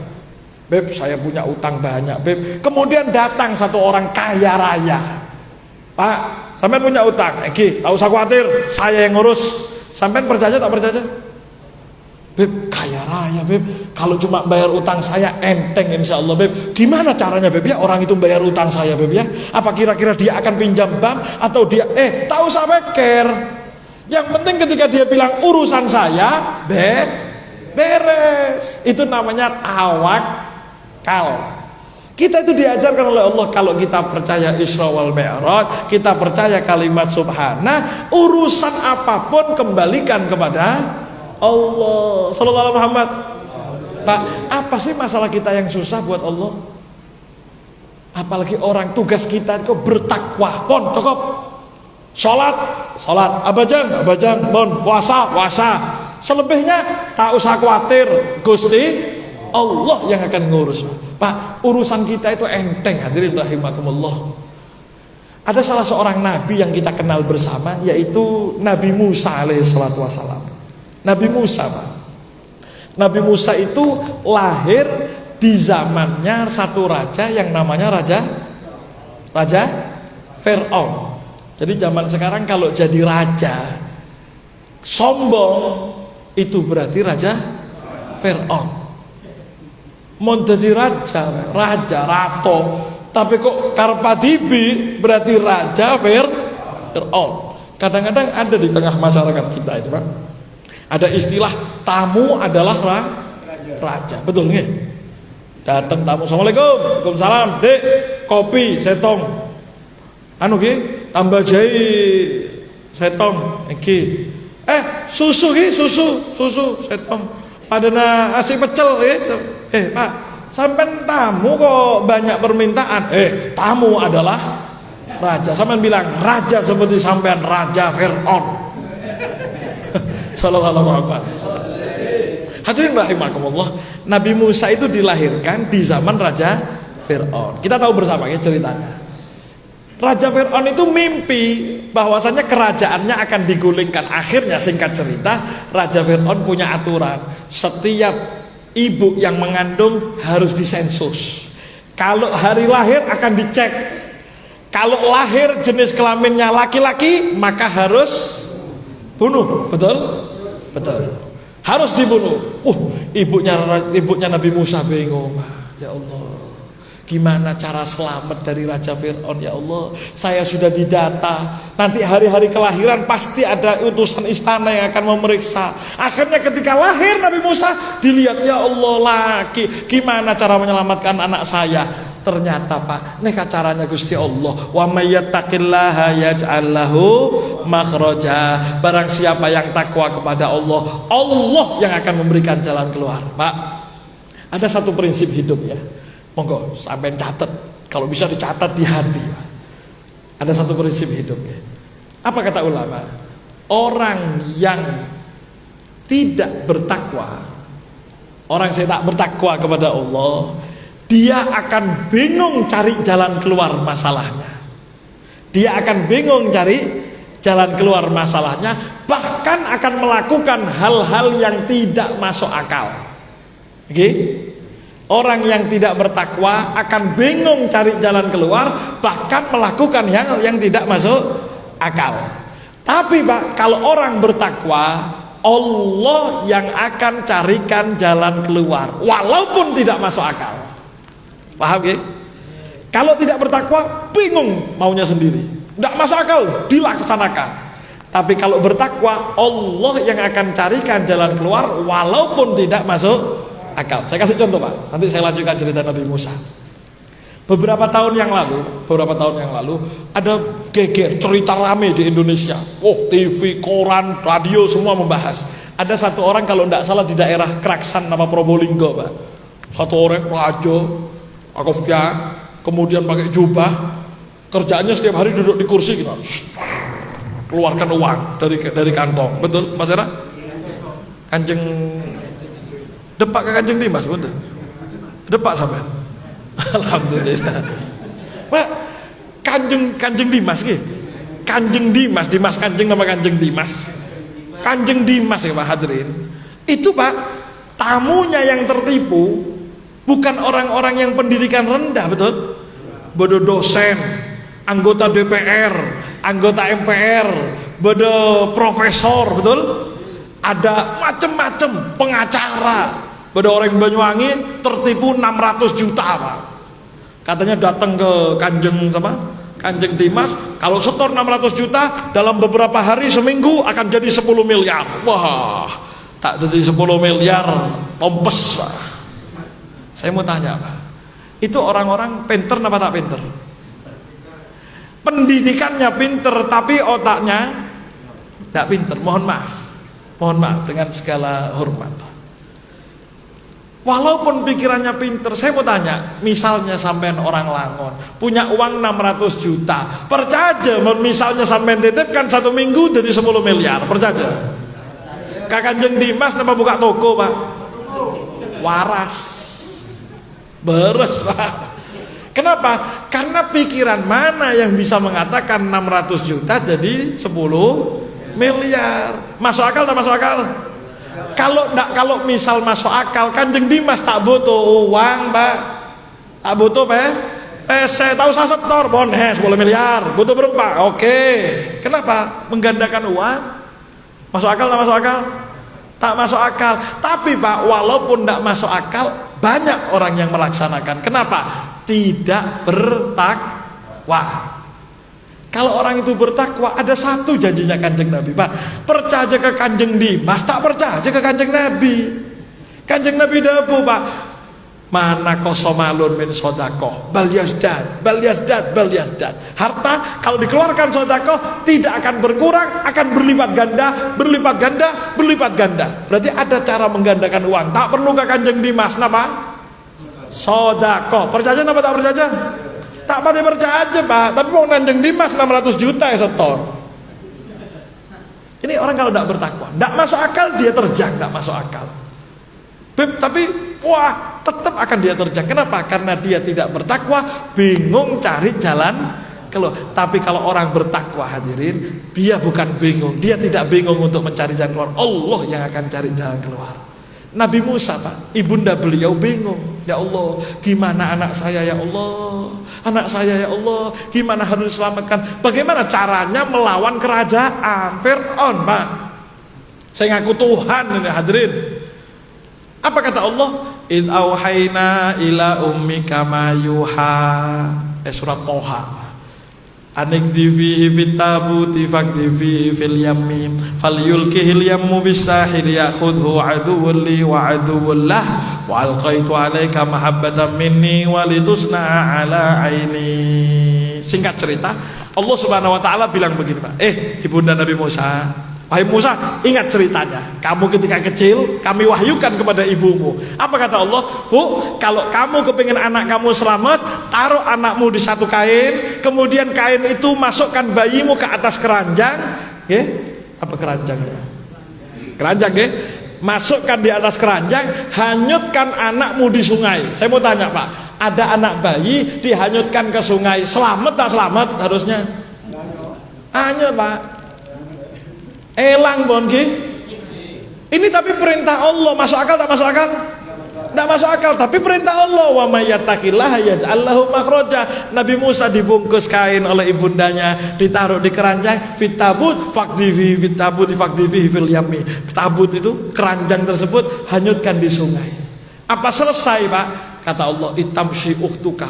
Beb, saya punya utang banyak, Beb. Kemudian datang satu orang kaya raya. Pak, sampean punya utang, tak usah khawatir, saya yang ngurus. Sampean percaya tak percaya? Beb, kaya raya, Beb. Kalau cuma bayar utang saya enteng insya Allah, Beb. Gimana caranya, Beb, ya orang itu bayar utang saya, Beb, ya? Apa kira-kira dia akan pinjam bank atau dia tak usah pikir. Yang penting ketika dia bilang urusan saya, Beb, beres. Itu namanya tawakal. Kita itu diajarkan oleh Allah, kalau kita percaya Isra wal Mi'raj, kita percaya kalimat subhana, urusan apapun kembalikan kepada Allah. Sallallahu alaihi Muhammad. Pak, apa sih masalah kita yang susah buat Allah? Apalagi orang, tugas kita itu bertakwa. Pon, cukup. Salat, abajang, pon, puasa. Selebihnya tak usah khawatir, Gusti Allah yang akan ngurus. Pak, urusan kita itu enteng, hadirin rahimakumullah. Ada salah seorang nabi yang kita kenal bersama, yaitu Nabi Musa alaihissalatu wassalam. Nabi Musa, Pak. Nabi Musa itu lahir di zamannya satu raja yang namanya Raja Fir'aun. Jadi zaman sekarang kalau jadi raja sombong, itu berarti Raja Fir'aun. Mau jadi rato, tapi kok karpadibi berarti Raja Fir'aun. Kadang-kadang ada di tengah masyarakat kita itu, Pak, ada istilah tamu adalah raja. Betul nggak? Datang tamu, assalamualaikum, waalaikumsalam, dek, kopi, setong, anu ki, tambah jahe, setong, iki, susu ki, susu, setong. Padahal nasi pecel, Pak, sampai tamu kok banyak permintaan. Tamu adalah raja. Sampai bilang raja seperti sampean Raja Fir'aun. Sallallahu alaihi wasallam. Hadirin rahimakumullah, Nabi Musa itu dilahirkan di zaman Raja Fir'aun. Kita tahu bersama ya ceritanya. Raja Fir'aun itu mimpi bahwasanya kerajaannya akan digulingkan. Akhirnya singkat cerita, Raja Fir'aun punya aturan, setiap ibu yang mengandung harus disensus. Kalau hari lahir akan dicek. Kalau lahir jenis kelaminnya laki-laki, maka harus bunuh. Betul? Betul. Harus dibunuh. Ibunya Nabi Musa bingung. Ya Allah, gimana cara selamat dari Raja Fir'aun? Ya Allah, saya sudah didata, nanti hari-hari kelahiran pasti ada utusan istana yang akan memeriksa. Akhirnya ketika lahir Nabi Musa, dilihat, ya Allah, laki, gimana cara menyelamatkan anak saya? Ternyata, Pak, neka caranya Gusti Allah, wa may yattaqillaha yaj'al lahu makhraja. Barang siapa yang takwa kepada Allah, Allah yang akan memberikan jalan keluar. Pak, ada satu prinsip hidup ya, monggo sampai catat, kalau bisa dicatat di hati. Ada satu prinsip hidup ya. Apa kata ulama? Orang yang tidak bertakwa, orang yang tak bertakwa kepada Allah, dia akan bingung cari jalan keluar masalahnya. Dia akan bingung cari jalan keluar masalahnya, bahkan akan melakukan hal-hal yang tidak masuk akal. Oke? Orang yang tidak bertakwa akan bingung cari jalan keluar, bahkan melakukan hal yang tidak masuk akal. Tapi Pak, kalau orang bertakwa, Allah yang akan carikan jalan keluar, walaupun tidak masuk akal. Paham ya? Kalau tidak bertakwa, bingung maunya sendiri, tidak masuk akal, dilaksanakan. Tapi kalau bertakwa, Allah yang akan carikan jalan keluar walaupun tidak masuk akal. Saya kasih contoh, Pak, nanti saya lanjutkan cerita Nabi Musa. Beberapa tahun yang lalu ada geger cerita rame di Indonesia. TV, koran, radio semua membahas. Ada satu orang kalau tidak salah di daerah Kraksan nama Probolinggo, Pak. Satu orang raja, akofya, kemudian pakai jubah, kerjaannya setiap hari duduk di kursi gitu, keluarkan uang dari kantong. Betul, Mas Era? Kanjeng depak ke Kanjeng Dimas, betul? Depak sampai. Alhamdulillah. Pak, Kanjeng Dimas nih. Kanjeng Dimas Kanjeng nama Kanjeng Dimas. Kanjeng Dimas ya Pak hadirin. Itu Pak, tamunya yang tertipu bukan orang-orang yang pendidikan rendah, betul? Bodoh dosen, anggota DPR, anggota MPR, bodoh profesor, betul? Ada macam-macam pengacara. Bodoh orang Banyuwangi tertipu 600 juta, Pak. Katanya datang ke Kanjeng Dimas, kalau setor 600 juta dalam beberapa hari seminggu akan jadi 10 miliar. Wah, tak jadi 10 miliar tompes Pak. Saya mau tanya Pak, itu orang-orang pinter apa tak pinter? Pendidikannya pinter tapi otaknya tidak pinter. Mohon maaf dengan segala hormat. Walaupun pikirannya pinter, saya mau tanya, misalnya sampean orang Langon punya uang 600 juta, percaya aja, misalnya sampean titipkan 1 minggu jadi 10 miliar, percaya aja. Kanjeng Dimas nama buka toko Pak, waras, beres Pak. Kenapa? Karena pikiran mana yang bisa mengatakan 600 juta jadi 10 miliar? Masuk akal tak masuk akal? Kalau misal masuk akal, Kanjeng Dimas tak butuh uang Pak, tak butuh saya tahu saya setor bonus 10 miliar, butuh berapa? Oke. Kenapa? Menggandakan uang. Masuk akal tak masuk akal? Tak masuk akal. Tapi Pak, walaupun tak masuk akal, banyak orang yang melaksanakan. Kenapa? Tidak bertakwa. Kalau orang itu bertakwa, ada satu janjinya Kanjeng Nabi Pak, percaya ke Kanjeng Dimas, tak percaya ke Kanjeng Nabi. Kanjeng Nabi dawuh Pak, mana kosomalun min sodakoh bal yazdad. Harta kalau dikeluarkan sodakoh tidak akan berkurang, akan berlipat ganda. Berarti ada cara menggandakan uang. Tak perlu ke Kanjeng Dimas, napa? Sodakoh. Percaya apa tak percaya? Tak pada percaya aja Pak, tapi mau Kanjeng Dimas 600 juta ya setor. Ini orang kalau tidak bertakwa, tidak masuk akal dia terjang, tidak masuk akal. Tapi wah, tetap akan dia terjang. Kenapa? Karena dia tidak bertakwa, bingung cari jalan keluar. Tapi kalau orang bertakwa hadirin, dia bukan bingung, dia tidak bingung untuk mencari jalan keluar. Allah yang akan cari jalan keluar. Nabi Musa Pak, ibunda beliau bingung. Ya Allah, gimana anak saya ya Allah? Anak saya ya Allah, gimana harus diselamatkan? Bagaimana caranya melawan kerajaan Fir'aun Pak? Saya ngaku Tuhan ini hadirin. Apa kata Allah? Id auhayna ila ummika ma yuha. Surat Toha. Anik divi fit tabuti fakdivi fil yammi falyulkihil yammu bisahil yakhudhu aduwwun li wa aduwwun lah wa alqaitu alaika mahabbatan minni walitusna'a ala aini. Singkat cerita, Allah Subhanahu wa taala bilang begini Pak, ibunda Nabi Musa, wahai Musa, ingat ceritanya. Kamu ketika kecil, kami wahyukan kepada ibumu. Apa kata Allah? Bu, kalau kamu kepingin anak kamu selamat, taruh anakmu di satu kain, kemudian kain itu masukkan bayimu ke atas keranjang. Apa keranjangnya? Keranjang masukkan di atas keranjang, hanyutkan anakmu di sungai. Saya mau tanya Pak, ada anak bayi dihanyutkan ke sungai, selamat tak selamat harusnya? Hanyut Pak. Elang bon ini tapi perintah Allah, masuk akal tak masuk akal? Tidak masuk akal, tapi perintah Allah. Wa may yattaqillaha yaj'al lahu makhraja. Nabi Musa dibungkus kain oleh ibundanya, ditaruh di keranjang, fit tabut faqdihi fil yammi. Tabut itu keranjang tersebut hanyutkan di sungai. Apa selesai Pak? Kata Allah, itamshi ukhtuka.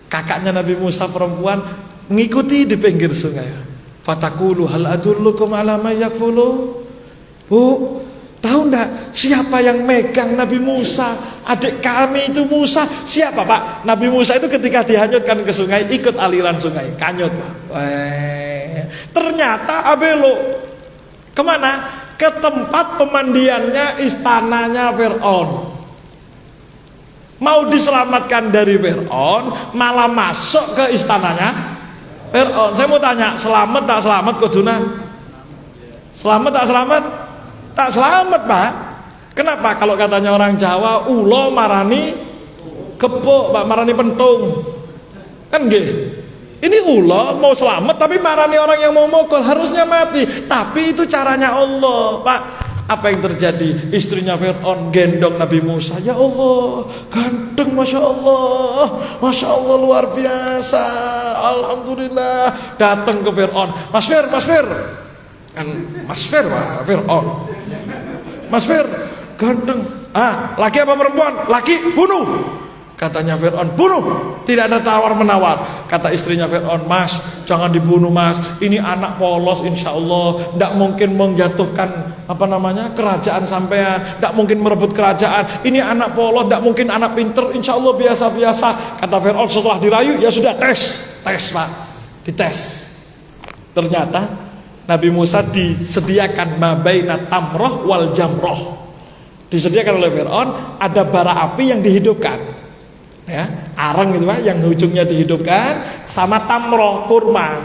Kakaknya Nabi Musa perempuan mengikuti di pinggir sungai. Fatakulu hal adullukum ala may yakfulu. Bu, tahu enggak siapa yang megang Nabi Musa? Adik kami itu Musa. Siapa Pak? Nabi Musa itu ketika dihanyutkan ke sungai, ikut aliran sungai, kanyut Pak. Ternyata abelo kemana? Ke tempat pemandiannya istananya Fir'aun. Mau diselamatkan dari Fir'aun, malah masuk ke istananya Fir'aun. Saya mau tanya, selamat tak selamat kuduna? Selamat tak selamat? Tak selamat Pak. Kenapa? Kalau katanya orang Jawa, ulo marani kepuk Pak, marani pentung. Kan gitu. Ini ulo mau selamat tapi marani orang yang mau mukul, harusnya mati. Tapi itu caranya Allah Pak. Apa yang terjadi? Istrinya Fir'aun gendong Nabi Musa. Ya Allah, ganteng, Masya Allah, luar biasa, Alhamdulillah. Datang ke Fir'aun, Mas Fir, kan Mas Fir Pak, Fir'aun. Mas Fir, ganteng. Laki apa perempuan? Laki, bunuh. Katanya Fir'aun, bunuh. Tidak ada tawar menawar. Kata istrinya Fir'aun, Mas, jangan dibunuh mas, ini anak polos insya Allah, tidak mungkin menjatuhkan kerajaan sampean, tidak mungkin merebut kerajaan, ini anak polos, tidak mungkin anak pinter, insya Allah biasa-biasa. Kata Fir'aun setelah dirayu, ya sudah tes pak, dites. Ternyata Nabi Musa disediakan mabaina tamroh wal jamroh, disediakan oleh Fir'aun ada bara api yang dihidupkan, ya, areng gitu pak, yang ujungnya dihidupkan, sama tamroh kurma.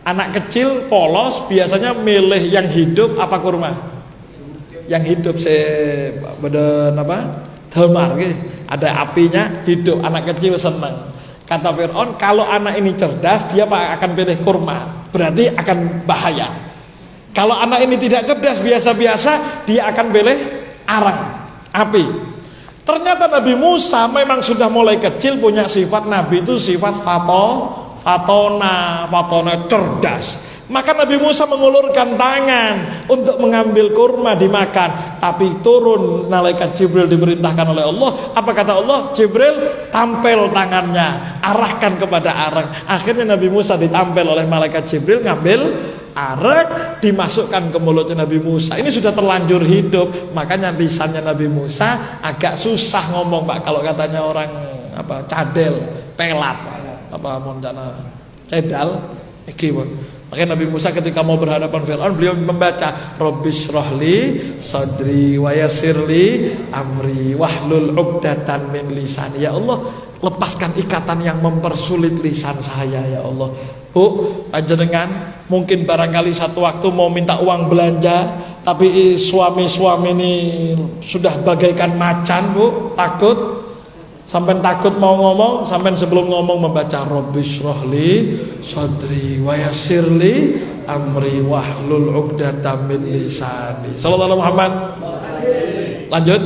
Anak kecil polos biasanya milih yang hidup apa kurma? Yang hidup badan damar gitu, ada apinya hidup, anak kecil senang. Kata Fir'aun, kalau anak ini cerdas dia akan pilih kurma, berarti akan bahaya. Kalau anak ini tidak cerdas, biasa-biasa, dia akan pilih arang, api. Ternyata Nabi Musa memang sudah mulai kecil punya sifat, Nabi itu sifat fatona cerdas. Maka Nabi Musa mengulurkan tangan untuk mengambil kurma dimakan, tapi turun malaikat Jibril diperintahkan oleh Allah. Apa kata Allah? Jibril, tampil tangannya, arahkan kepada arang. Akhirnya Nabi Musa ditampil oleh malaikat Jibril, ngambil arang, dimasukkan ke mulutnya Nabi Musa. Ini sudah terlanjur hidup, makanya lisannya Nabi Musa agak susah ngomong pak. Kalau katanya orang cadel, pelat, cedal, makanya Nabi Musa ketika mau berhadapan Fir'aun, beliau membaca Rabbis rohli sadri wa yassirli amri wahlul 'uqdatan min lisani. Ya Allah, lepaskan ikatan yang mempersulit lisan saya ya Allah. Bu, panjenengan mungkin barangkali satu waktu mau minta uang belanja, tapi suami-suami ini sudah bagaikan macan bu, takut. Sampai takut mau ngomong, sampai sebelum ngomong membaca Rabbis rohli sadri wa yassirli amri wahlul 'uqdatam min lisani. Sallallahu alaihi Muhammad. Lanjut.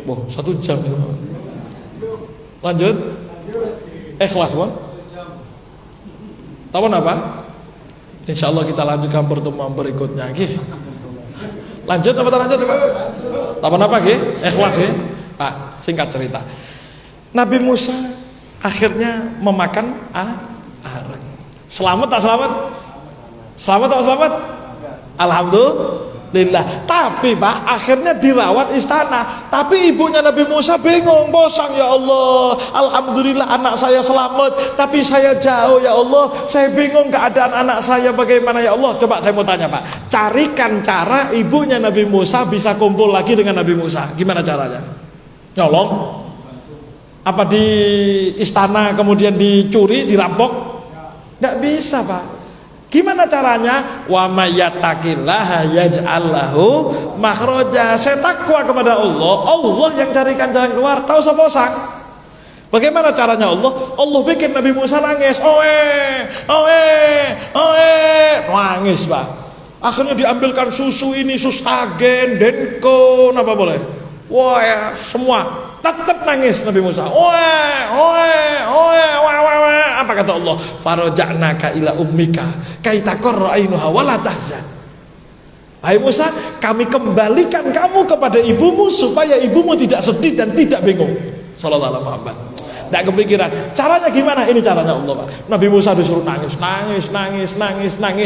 Wah, 1 jam. Lanjut. Ikhlas, Bang. Tahu apa? Insyaallah kita lanjutkan pertemuan berikutnya nggih. Lanjut apa lanjut, Pak? Tahu apa nggih? Ikhlas nggih. Pak, singkat cerita, Nabi Musa akhirnya memakan arang. Selamat tak selamat? Selamat tak selamat? Alhamdulillah. Tapi Pak, akhirnya dirawat istana. Tapi ibunya Nabi Musa bingung, bosan ya Allah. Alhamdulillah anak saya selamat, tapi saya jauh ya Allah. Saya bingung keadaan anak saya bagaimana ya Allah. Coba saya mau tanya Pak, carikan cara ibunya Nabi Musa bisa kumpul lagi dengan Nabi Musa. Gimana caranya? Nyolong? Apa di istana kemudian dicuri, dirampok? Tidak bisa Pak. Gimana caranya? Wa may yattaqillaha yaj'al lahu makhraja. Saya takwa kepada Allah, Allah yang carikan jalan keluar. Tahu sapa sak? Bagaimana caranya Allah? Allah bikin Nabi Musa nangis. Nangis Pak. Akhirnya diambilkan susu ini, sustagen, denko, apa boleh? Wah ya, semua tetap nangis Nabi Musa. Apa kata Allah? Faraja'naka ila ummika kai taqarra ainuha wa la tahzan. Hai Musa, kami kembalikan kamu kepada ibumu supaya ibumu tidak sedih dan tidak bingung. Sallallahu alaihi Muhammad. Tidak kepikiran. Caranya gimana? Ini caranya Allah Pak. Nabi Musa disuruh nangis,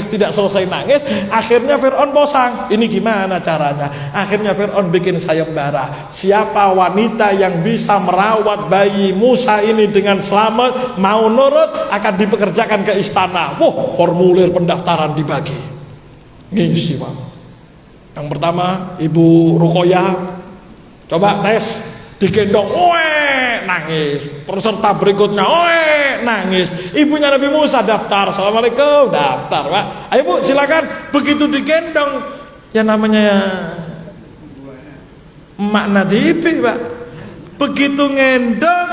tidak selesai nangis. Akhirnya Fir'aun bosan. Ini gimana caranya? Akhirnya Fir'aun bikin sayembara. Siapa wanita yang bisa merawat bayi Musa ini dengan selamat, mau nurut, akan dipekerjakan ke istana. Formulir pendaftaran dibagi. Ngisi Pak. Yang pertama Ibu Ruqayyah, coba tes, digendong, nangis. Peserta berikutnya, nangis. Ibunya Nabi Musa daftar, assalamualaikum, daftar Pak. Ayo Bu silakan. Begitu digendong, yang namanya emak Nadipi Pak, begitu ngendong,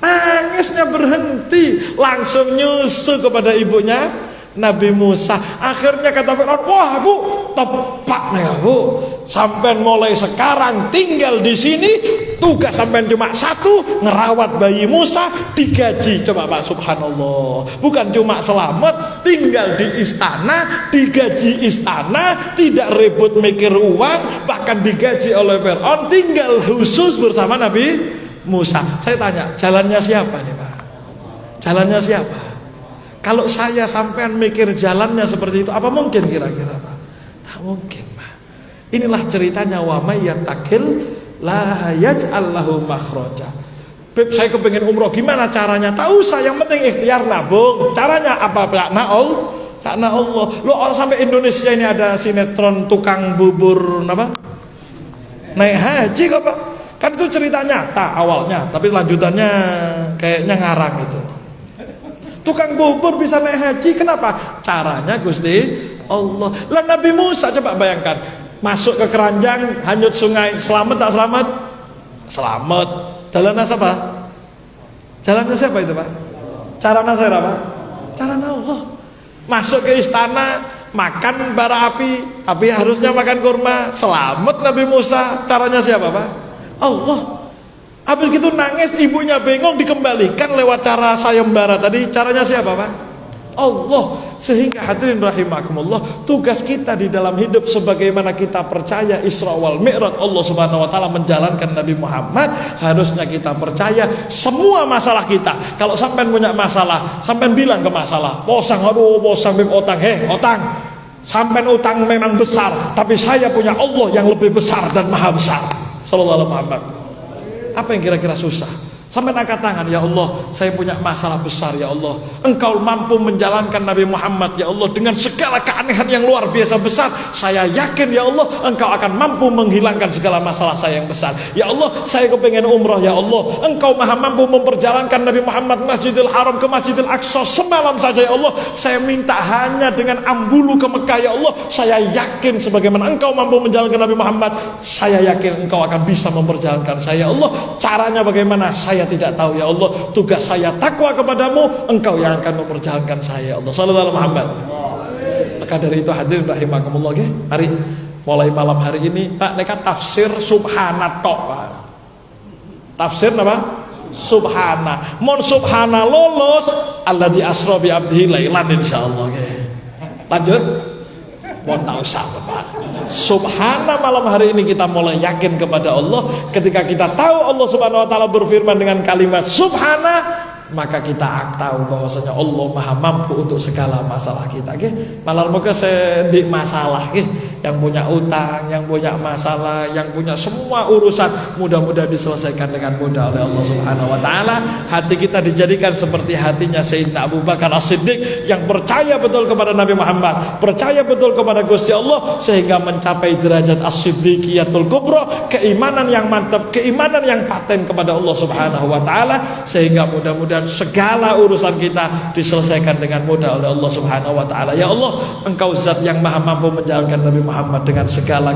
nangisnya berhenti, langsung nyusu kepada ibunya Nabi Musa. Akhirnya kata Fir'aun, wah Bu, tepak nih Bu, sampai mulai sekarang tinggal di sini, tugas sampai cuma satu, ngerawat bayi Musa, digaji. Coba Pak, subhanallah, bukan cuma selamat, tinggal di istana, digaji istana, tidak ribut mikir uang, bahkan digaji oleh Fir'aun, tinggal khusus bersama Nabi Musa. Saya tanya, jalannya siapa nih Pak? Jalannya siapa? Kalau saya sampean mikir jalannya seperti itu, apa mungkin kira-kira Pak? Tak mungkin Pak. Inilah ceritanya wa may yattaqil la yaj'al lahu makhraja. Beb, saya kepengen umroh, gimana caranya? Tak usah, yang penting ikhtiar nabung. Caranya apa? Karena Allah. Lo orang sampai Indonesia ini ada sinetron tukang bubur apa? Naik haji kok Pak. Kan itu cerita nyata awalnya, tapi lanjutannya kayaknya ngarang itu. Tukang bubur bisa naik haji, kenapa? Caranya Gusti Allah. Lah Nabi Musa coba bayangkan, masuk ke keranjang, hanyut sungai, selamat tak selamat? Selamat. Jalannya siapa? Jalannya siapa itu Pak? Caranya siapa? Caranya Allah. Masuk ke istana, makan bara api, tapi harusnya makan kurma, selamat Nabi Musa. Caranya siapa Pak? Allah. Habis gitu nangis, ibunya bengong, dikembalikan lewat cara sayembara tadi. Caranya siapa Pak? Allah. Sehingga hadirin rahimakumullah, tugas kita di dalam hidup sebagaimana kita percaya Isra wal Mi'raj Allah Subhanahu wa taala menjalankan Nabi Muhammad, harusnya kita percaya semua masalah kita. Kalau sampean punya masalah, sampean bilang ke masalah, "Posang, aduh, posang bim otang." Otang. Sampean utang memang besar, tapi saya punya Allah yang lebih besar dan maha besar. Sallallahu alaihi Muhammad. Apa yang kira-kira susah? Sampai angkat tangan, ya Allah, saya punya masalah besar ya Allah. Engkau mampu menjalankan Nabi Muhammad ya Allah dengan segala keanehan yang luar biasa besar. Saya yakin ya Allah, Engkau akan mampu menghilangkan segala masalah saya yang besar. Ya Allah, saya kepengen umrah ya Allah. Engkau maha mampu memperjalankan Nabi Muhammad Masjidil Haram ke Masjidil Aqsa semalam saja ya Allah. Saya minta hanya dengan ambulu ke Mekah ya Allah. Saya yakin sebagaimana Engkau mampu menjalankan Nabi Muhammad, saya yakin Engkau akan bisa memperjalankan saya ya Allah. Caranya bagaimana? Saya tidak tahu ya Allah. Tugas saya takwa kepadamu, Engkau yang akan memperjalankan saya ya Allah. Sallallahu alaihi Muhammad. Maka dari itu hadirin rahimakumullah, mari mulai malam hari ini Pak nekat tafsir subhana tok Pak. Tafsir apa? Subhana. Mon subhana lolos alladzi asra bi abdihi lailan insyaallah. Lanjut. Mohon tak usah Pak. Subhana malam hari ini kita mulai yakin kepada Allah. Ketika kita tahu Allah Subhanahu wa taala berfirman dengan kalimat subhana, maka kita tahu bahwasanya Allah maha mampu untuk segala masalah kita. Malam moga saya di masalah yang punya utang, yang punya masalah, yang punya semua urusan, mudah-mudahan diselesaikan dengan mudah oleh Allah Subhanahu wa taala. Hati kita dijadikan seperti hatinya Sayyidina Abu Bakar As-Siddiq yang percaya betul kepada Nabi Muhammad, percaya betul kepada Gusti Allah, sehingga mencapai derajat As-Siddiqiyatul Kubra, keimanan yang mantap, keimanan yang paten kepada Allah Subhanahu wa taala, sehingga mudah-mudahan segala urusan kita diselesaikan dengan mudah oleh Allah Subhanahu wa taala. Ya Allah, Engkau zat yang maha mampu menjalankan Nabi Muhammad dengan segala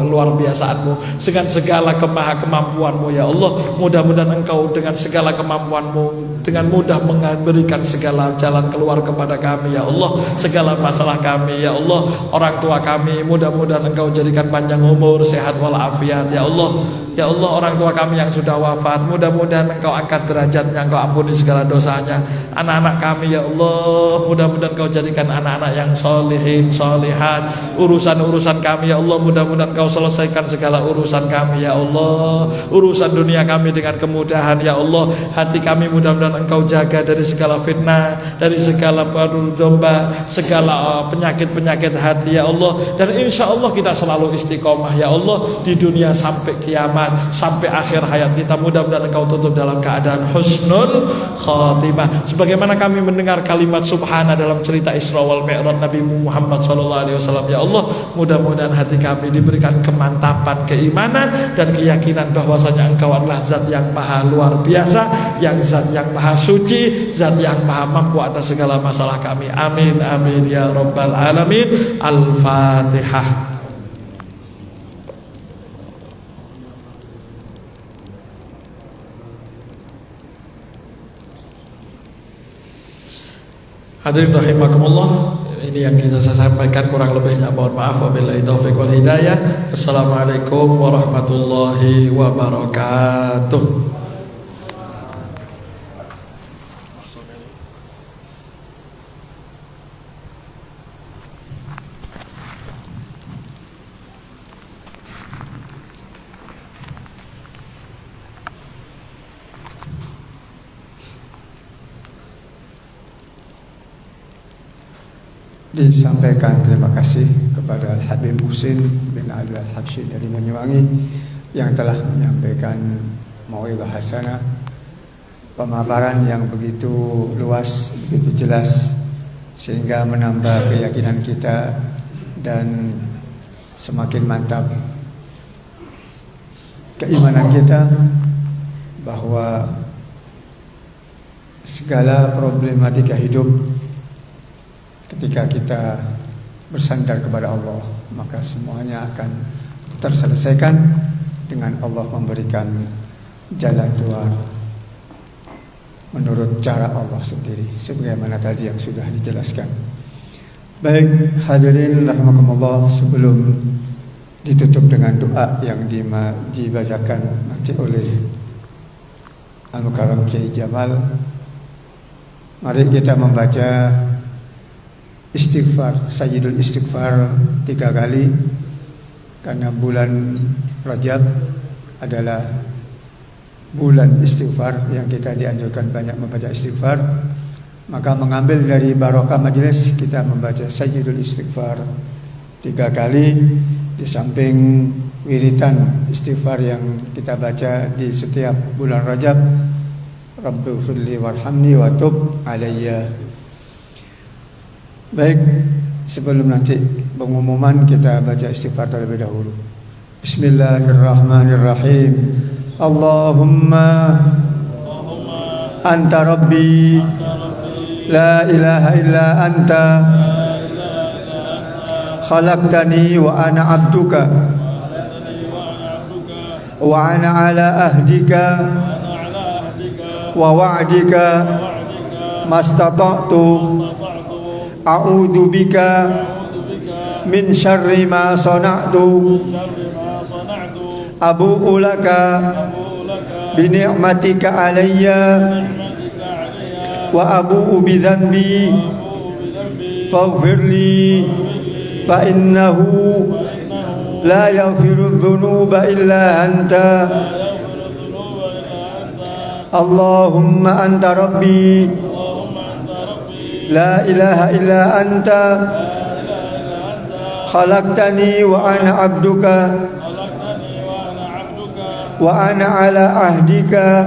luar biasaanmu, dengan segala kemampuanmu ya Allah. Mudah-mudahan Engkau dengan segala kemampuanmu dengan mudah memberikan segala jalan keluar kepada kami ya Allah. Segala masalah kami ya Allah, orang tua kami, mudah-mudahan Engkau jadikan panjang umur, sehat walafiat ya Allah. Ya Allah, orang tua kami yang sudah wafat, mudah-mudahan Engkau angkat derajatnya, Engkau ampuni segala dosanya. Anak-anak kami ya Allah, mudah-mudahan Engkau jadikan anak-anak yang solihin, solihat. Urusan-urusan kami ya Allah, mudah-mudahan Engkau selesaikan segala urusan kami ya Allah. Urusan dunia kami dengan kemudahan ya Allah. Hati kami mudah-mudahan Engkau jaga dari segala fitnah, dari segala padu domba, segala penyakit-penyakit hati ya Allah. Dan insya Allah kita selalu istiqomah ya Allah di dunia sampai kiamat, sampai akhir hayat kita. Mudah-mudahan Engkau tutup dalam keadaan husnul khatimah. Sebagaimana kami mendengar kalimat subhana dalam cerita Isra wal Mi'raj Nabi Muhammad SAW ya Allah, mudah-mudahan hati kami diberikan kemantapan keimanan dan keyakinan bahwasanya Engkau adalah zat yang maha luar biasa, yang zat yang maha suci, zat yang maha mampu atas segala masalah kami. Amin amin ya rabbal alamin. Al-Fatihah. Hadirin rahimakumullah, ini yang kita sampaikan, kurang lebihnya mohon maaf. Wabillahi taufiq wal hidayah. Assalamualaikum warahmatullahi wabarakatuh. disampaikan terima kasih kepada Al-Habib Muhsin bin Ali Al-Habsyi dari Banyuwangi yang telah menyampaikan mau'izah hasanah, pemaparan yang begitu luas, begitu jelas, sehingga menambah keyakinan kita dan semakin mantap keimanan kita bahwa segala problematika hidup ketika kita bersandar kepada Allah, maka semuanya akan terselesaikan dengan Allah memberikan jalan keluar menurut cara Allah sendiri, sebagaimana tadi yang sudah dijelaskan. Baik, hadirin rahimakumullah, sebelum ditutup dengan doa yang dibacakan nanti oleh Al-Mukarram Kiai Jamal, mari kita membaca istighfar, sayyidul istighfar 3 kali, karena bulan Rajab adalah bulan istighfar yang kita dianjurkan banyak membaca istighfar. Maka mengambil dari barokah majelis, kita membaca sayyidul istighfar 3 kali di samping wiritan istighfar yang kita baca di setiap bulan Rajab, Rabbighfirli warhamni wa tub alayya. Baik, sebelum nanti pengumuman, kita baca istighfar terlebih dahulu. Bismillahirrahmanirrahim. Allahumma anta rabbi la ilaha illa anta khalaqtani wa ana abduka wa ana ala ahdika wa wa'dika mastata'tu a'udzu bika min syarri ma sana'tu abu'u laka bi ni'matika alayya wa abu'u bi dhanbi faghfirli fa innahu la yaghfiru dhunuba illa anta. Allahumma anta rabbi la ilaha illa anta khalaqtani wa ana abduka wa ana ala ahdika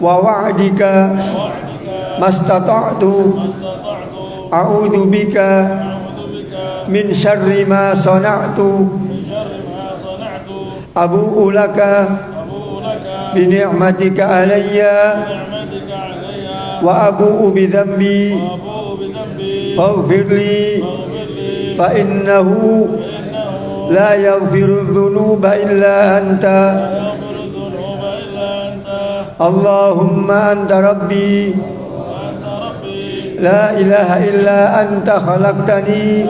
wa wa'dika mastata'tu a'udzu bika min syarri ma sana'tu abu'u laka bi ni'matika alayya wa abu'u bi dhanbi faghfirli fa innahu la yaghfiru dhunuba illa anta. Allahumma anta rabbi la ilaha illa anta khalaqtani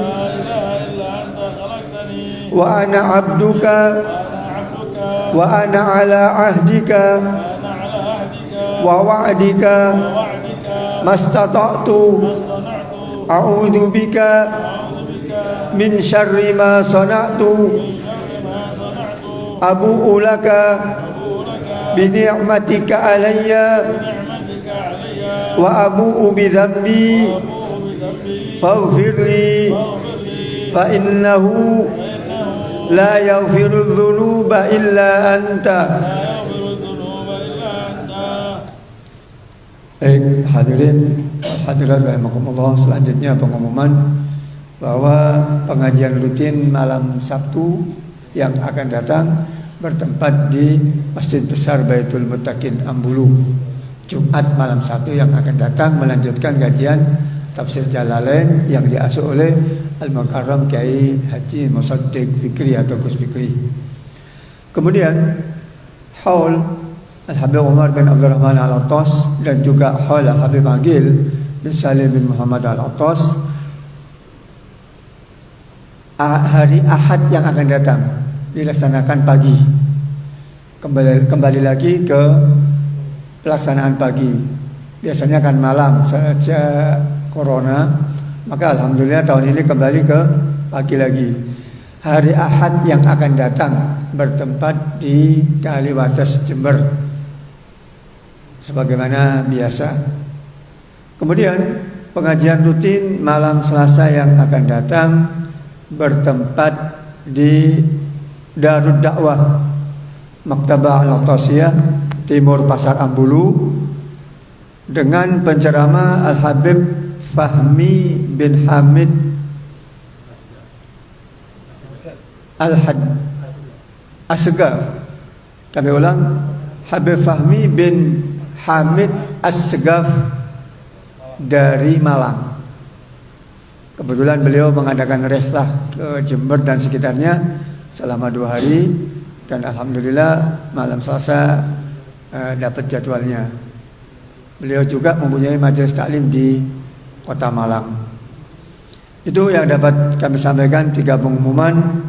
wa ana abduka wa ana ala ahdika wa wa'dika mastata'tu a'udzu bika min syarri ma sana'tu abu'u laka bi ni'matika alayya wa abu'u bi dhanbi faghfirli fa innahu la yaghfiru dhunuba illa anta. Baik, hadirin hadirat rahimakumullah, selanjutnya pengumuman bahwa pengajian rutin malam Sabtu yang akan datang bertempat di Masjid Besar Baitul Muttaqin Ambulu. Jumat malam Sabtu yang akan datang melanjutkan kajian Tafsir Jalalain yang diasuh oleh Al-Mukarram Kiai Haji Musaddiq Fikri atau Gus Fikri. Kemudian haul Al-Habib Umar bin Abdurrahman Al-Attas dan juga haul Al-Habib Agil bin Salim bin Muhammad Al-Attas hari Ahad yang akan datang dilaksanakan pagi. Kembali lagi ke pelaksanaan pagi. Biasanya kan malam sejak corona, maka alhamdulillah tahun ini kembali ke pagi lagi. Hari Ahad yang akan datang bertempat di Kaliwates Jember sebagaimana biasa. Kemudian pengajian rutin malam Selasa yang akan datang bertempat di Darud Dakwah Maktabah Al-Tasiyah Timur Pasar Ambulu dengan penceramah Al-Habib Fahmi bin Hamid As-Segaf. Kami ulang, Habib Fahmi bin Hamid As-Segaf dari Malang. Kebetulan beliau mengadakan rihlah ke Jember dan sekitarnya selama 2 hari, dan alhamdulillah malam Selasa dapat jadwalnya. Beliau juga mempunyai majelis taklim di Kota Malang. Itu yang dapat kami sampaikan, 3 pengumuman.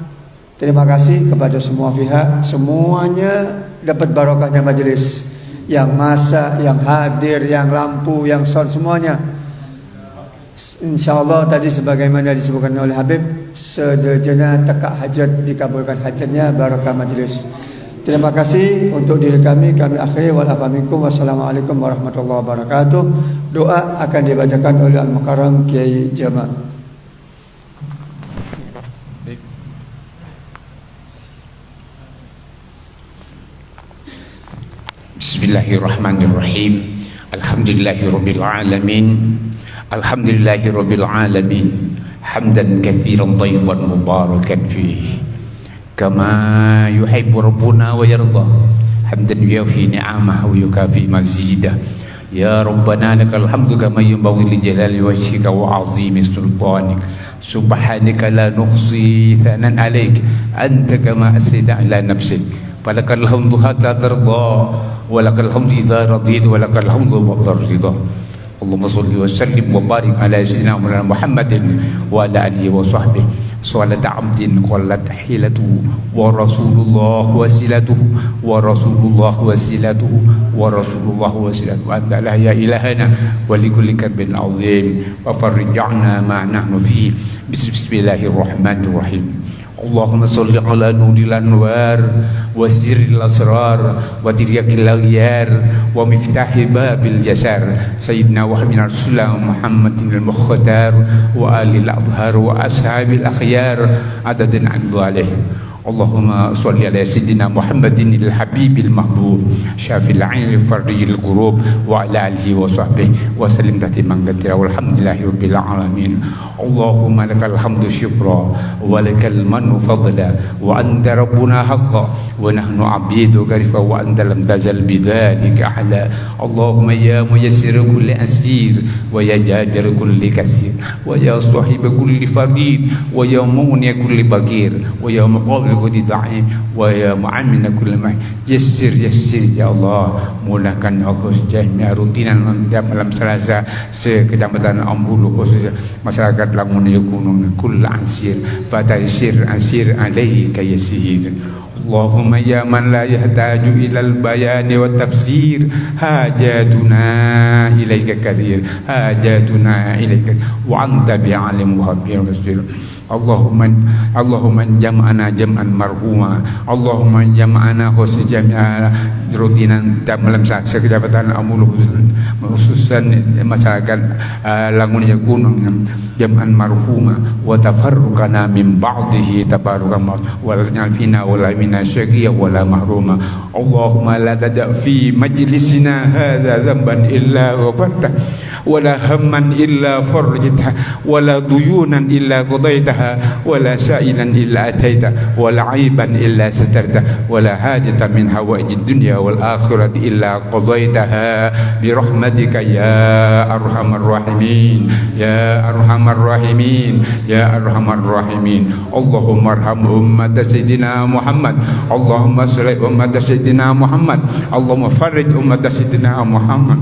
Terima kasih kepada semua pihak, semuanya dapat barokahnya majelis. Yang masak, yang hadir, yang lampu, yang sound, semuanya. InsyaAllah tadi sebagaimana disebutkan oleh Habib, sedejana tekak hajat dikabulkan hajatnya, barokah majelis. Terima kasih untuk diri kami akhiri. Wassalamualaikum warahmatullahi wabarakatuh. Doa akan dibacakan oleh Al-Mukarram Kiai Jamal. Bismillahirrahmanirrahim. Alhamdulillahirabbil alamin. Alhamdulillahirabbil alamin. Hamdan katsiran thayyiban mubarakan fihi. Kama yuhibbu rabbuna wa yarda. Hamdan yuwafi ni'amahu wa yukafi mazidah. Ya Rabbana lakal hamdu kama yanbaghi li jalali wajhika wa 'azimi sultanik. Subhanaka la nuhsi thanan 'alaik anta kama asnayta 'ala nafsik. Falakal hamdu hatta tarda wa lakal hamdu idza radita wa lakal hamdu ba'da ridha. Allahumma shalli wa sallim wa barik ala sayyidina Muhammadin wa ala alihi wa sahbihi. Salat abdin qallat hilatuhu wa rasulullah wasilatuhu wa rasulullah wasilatuhu wa rasulullah wasilatuhu. Anta la ya ilahana wa likulli karbin azim wa farrij'na ma nahnu fihi. Bismillahirrahmanirrahim. Allahumma salli ala nuril anwar wa sirril asrar wa tiryakil aghyar wa miftahi babil jasar sayyidina wa habibina rasulullah Muhammadin al-mukhtar wa alil abhar wa ashabil akhyar adadan andu alaih. Allahumma salli ala sayyidina Muhammadin al-habibil mahbub syafil ain fardil qurub wa ala alihi wa sahbihi wa sallim tasliman katsira walhamdulillahi rabbil alamin. Allahumma lakal hamdu syukra wa lakal manu fadla wa anta rabbuna haqqan wa nahnu abiduka rifa wa anta lam tazal bidzalika ahla. Allahumma ya muyassir kulli asir wa ya jabir kulli kasir wa ya sahib kulli faqir wa ya mughni kulli bagir wa ya muqabil kulli da'im wa ya mu'ammin kulli ma. Yassir ya Allah, mudahkan Allah jami'a rutinan malam Selasa sekecamatan Ambulu, khususnya masyarakat Lamun yakunun kull ansir fatashir ansir alaihi kayasir. Allahumma ya man la yahtaju ilal bayani wa tafsir hajatuna ilaika kathir hajatuna ilaika wa anta bi'alim wa habir rasul. Allahumma jam'ana jam'an marhuma. Allahumma jam'ana khusus jam'a rutinan dalam sekejabatan amul khususan masyarakat Langun Yakunun jam'an marhuma wa tafarruqana min ba'dihi tafarruqan wa la taj'al fina wa la minna syaqiyya wa la mahruma. Allahumma la tada' fi majlisina hadza dhanban illa ghafarta wa la hamman illa farajta wa la duyunan illa qadaita ولا سائلا إلا أتيت ولا عيبا إلا سترت ولا حاجة من حوائج الدنيا والآخرة إلا قضيتها برحمتك يا أرحم الراحمين يا أرحم الراحمين يا أرحم الراحمين. اللهم ارحم أمة سيدنا محمد. اللهم اصلح أمة سيدنا محمد. اللهم فرج أمة سيدنا محمد.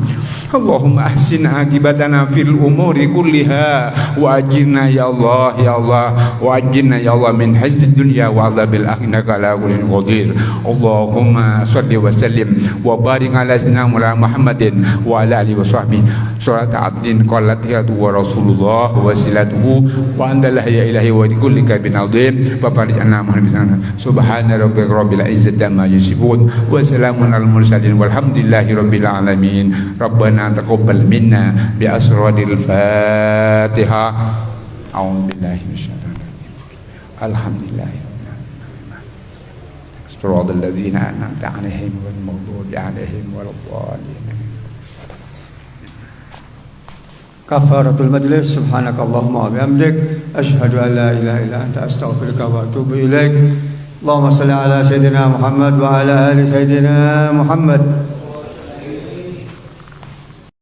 اللهم أحسن عاقبتنا في الأمور كلها وأجرنا يا الله يا الله Allah wa ajinna ya Allah min hazdid dunya wa adzabil akhirah innaka ala kulli qadir. Allahumma shalli wa sallim wa barik ala sayyidina Muhammadin wa ala alihi wa sahbihi salat abdin qalat hiyatu wa rasulullah wa silatuhu wa andalah ya ilahi wa kulli kabin azim wa barik anna Muhammadan subhana rabbika rabbil izzati amma yasifun wa salamun al mursalin walhamdulillahi rabbil alamin. Rabbana taqabbal minna bi asradil Fatihah. A'udzu billahi minasyaitonir rajim. Alhamdulillah. Siratal ladzina an'amta 'alaihim ghairil maghdubi 'alaihim waladdallin. Kafaratul majlis. Subhanakallahumma wa bihamdik asyhadu an la ilaha illa anta astaghfiruka wa atubu ilaik. Allahumma shalli ala sayyidina Muhammad wa ala ali sayyidina Muhammad.